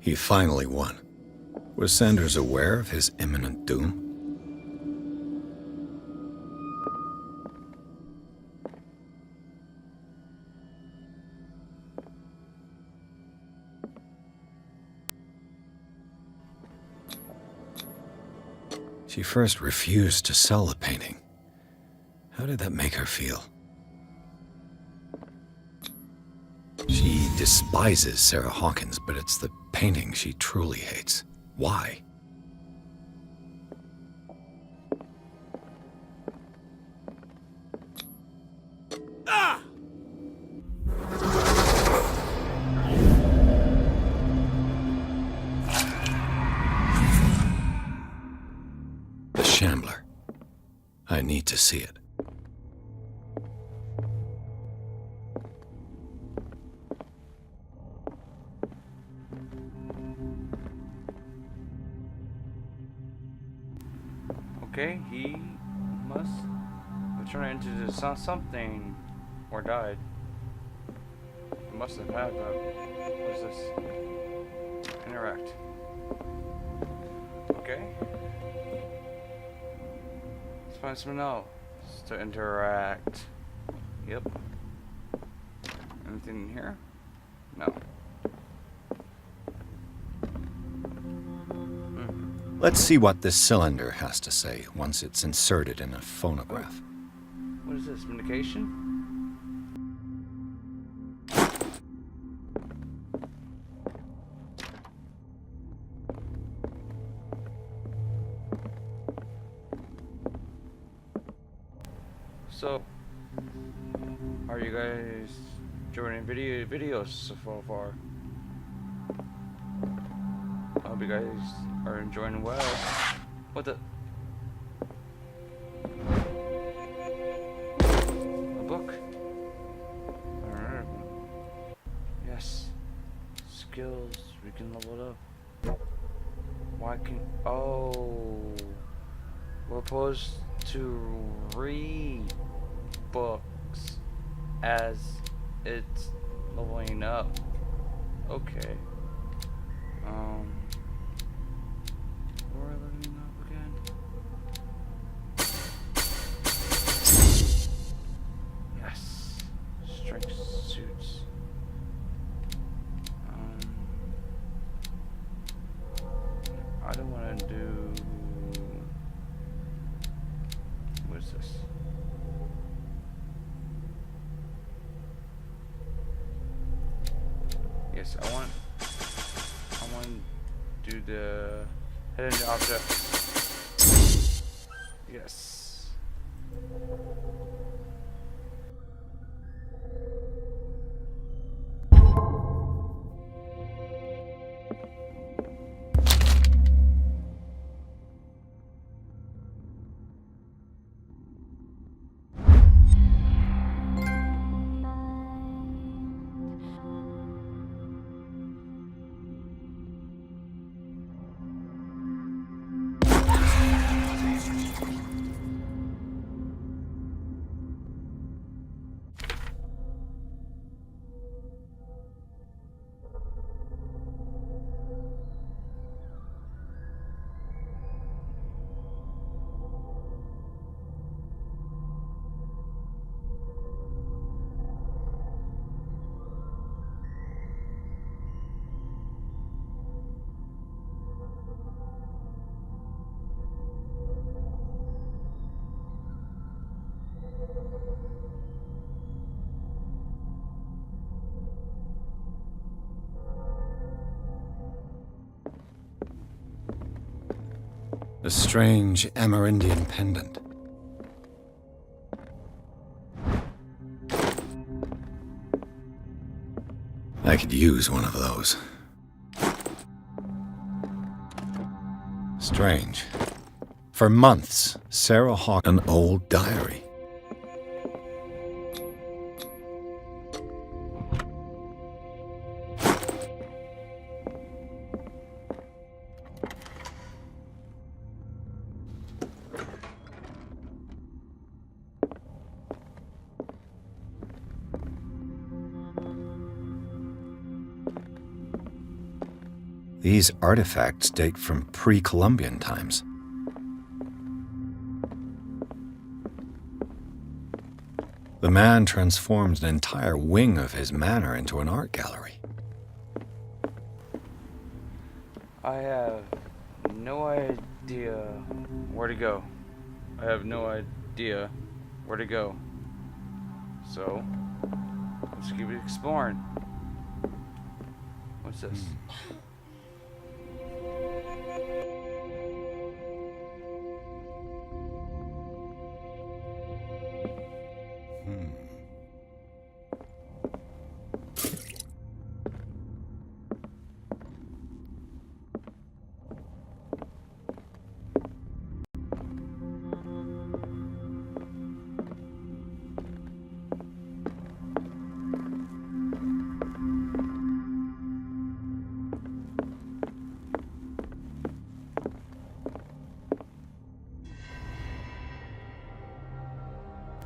He finally won. Was Sanders aware of his imminent doom? She first refused to sell the painting. How did that make her feel? She despises Sarah Hawkins, but it's the painting she truly hates. Why? Ah! The Shambler. I need to see it. Okay, he must have turned into something or died. He must have had, but what is this? Interact. Okay. Let's find something else to interact. Yep. Anything in here? No. Let's see what this cylinder has to say once it's inserted in a phonograph. What is this? Communication? So, are you guys enjoying videos so far? I hope you guys are enjoying well. What the? A book? Alright. Yes. Skills. We can level it up. Why can? Oh. We're supposed to read books as it's leveling up. Okay. We're leveling up again. Yes. Strength suits. I don't want to do. What is this? Yes, I want to do the hidden object. Yes. A strange Amerindian pendant. I could use one of those. Strange. For months, Sarah Hawk an old diary. These artifacts date from pre-Columbian times. The man transformed an entire wing of his manor into an art gallery. I have no idea where to go. I have no idea where to go. So, let's keep exploring. What's this?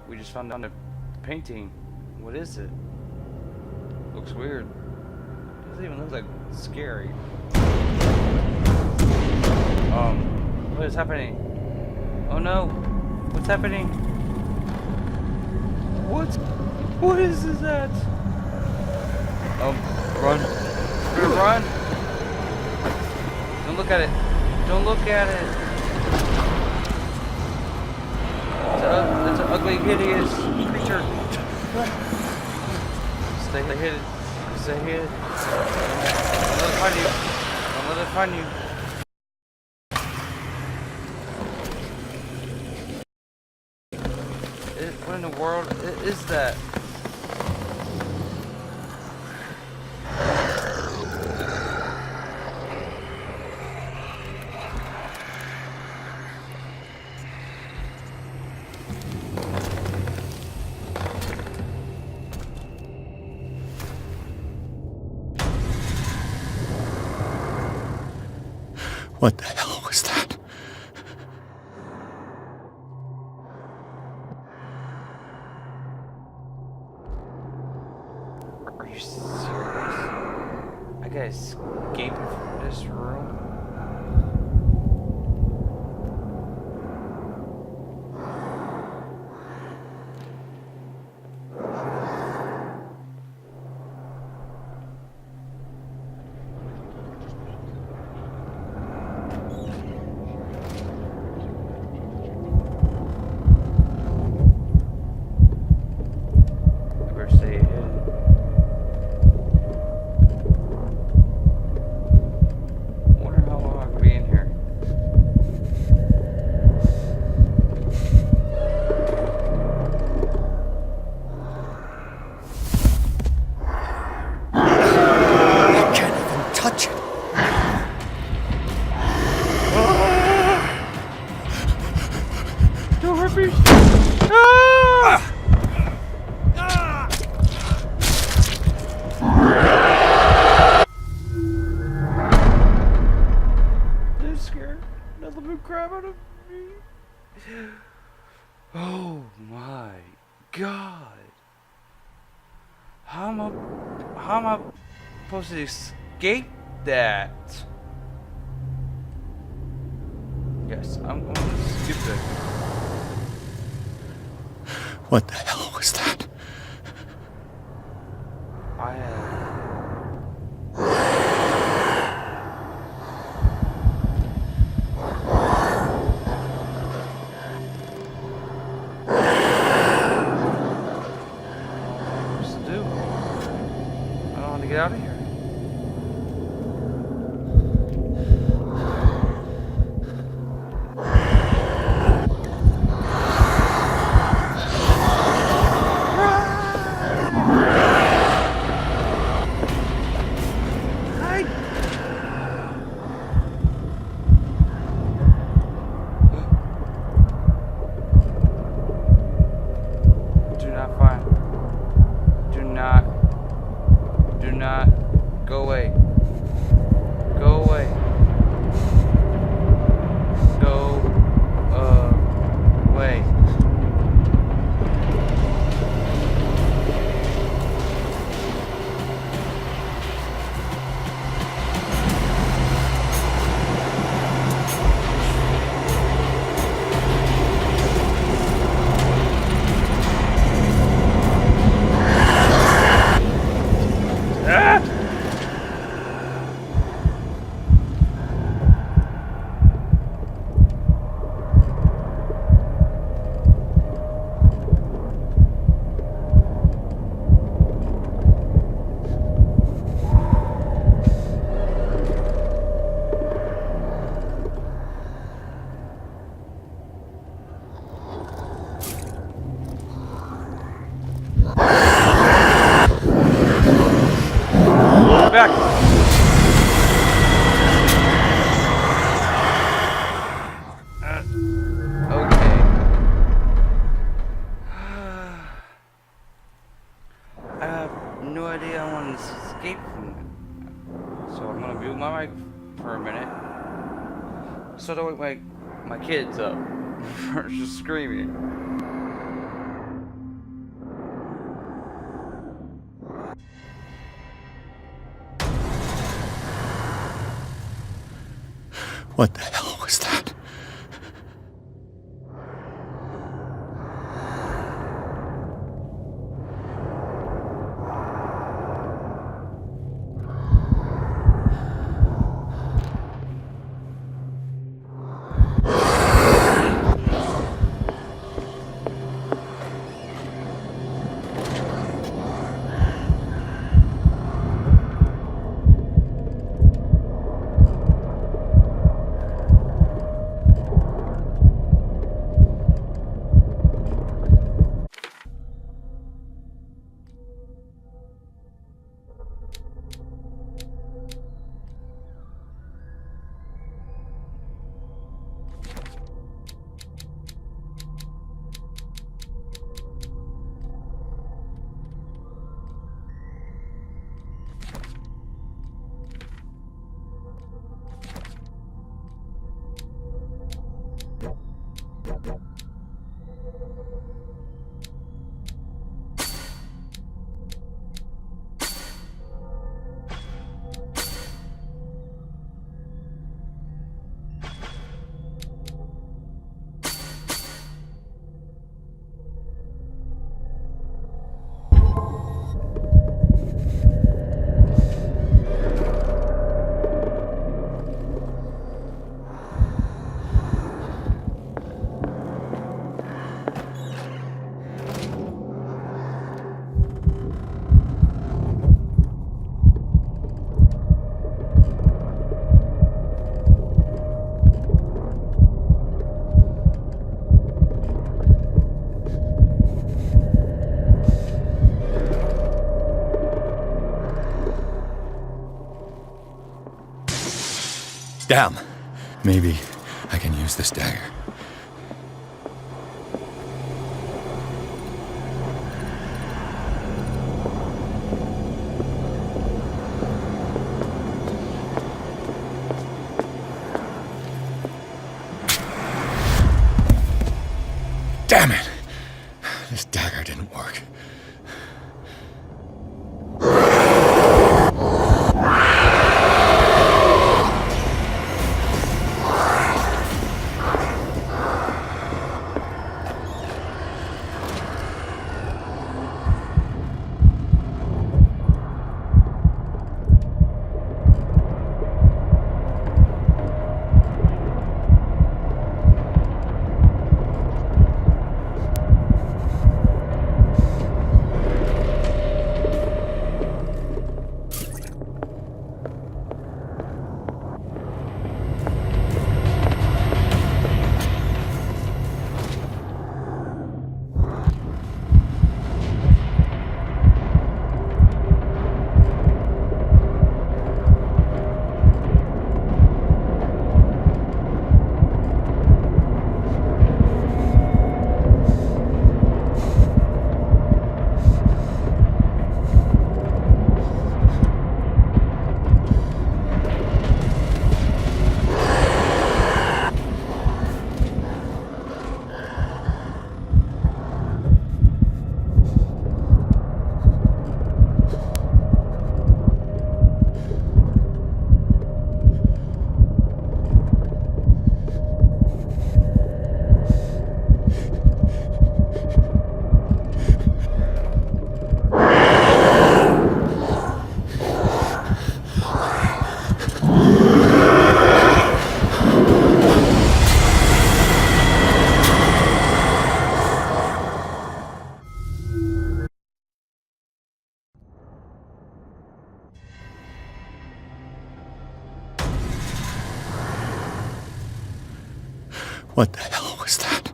We just found a painting. What is it? Looks weird. Doesn't even look like scary. What is happening? Oh no! What's happening? What is that? Run! Run! Don't look at it! Don't look at it! It's an ugly, hideous creature. Stay hidden. Stay hidden. Don't let it find you. Don't let it find you. What in the world is that? What the hell was that? Are you serious? I gotta escape from this room? Oh my God. How am I supposed to escape that? Yes, I'm going to skip it. What the hell was that? I get out of here. so I don't wake my kids up for just screaming. What the hell was that? Damn. Maybe I can use this dagger. Damn it! This dagger didn't work. What the hell was that?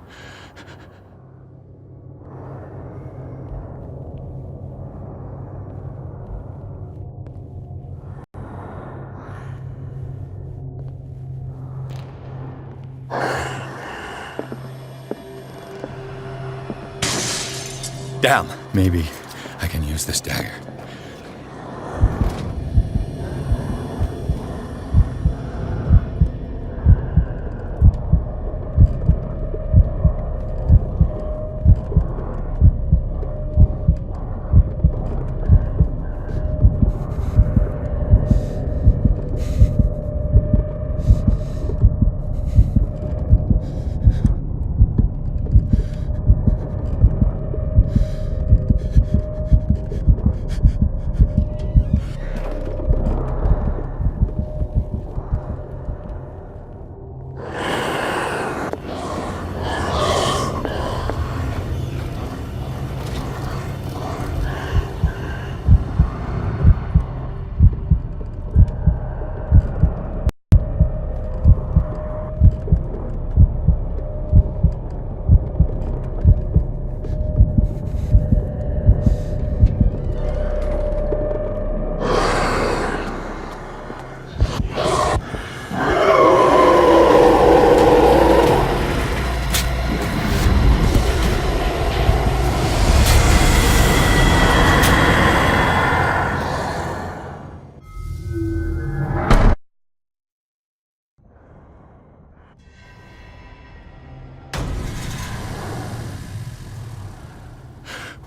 Damn. Maybe I can use this dagger.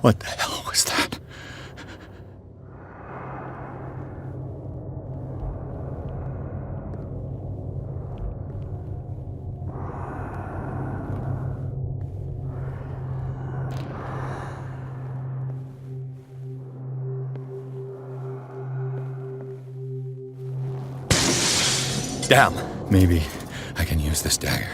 What the hell was that? Damn. Maybe I can use this dagger.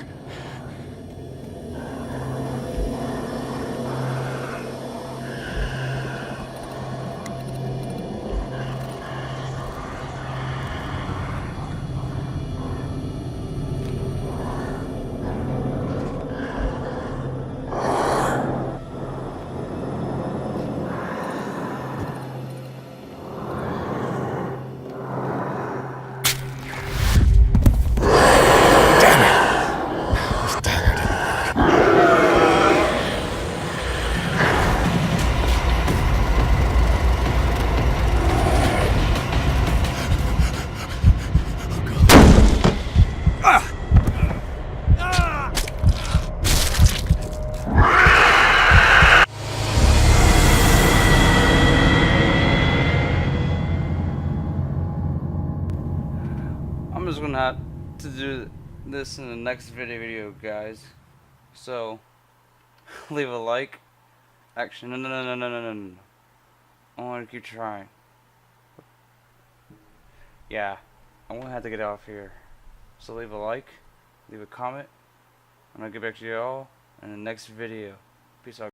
I'm just gonna have to do this in the next video, guys. So, leave a like. Actually, no. I want to keep trying. Yeah, I'm gonna have to get off here. So leave a like, leave a comment, and I'll get back to you all in the next video. Peace out.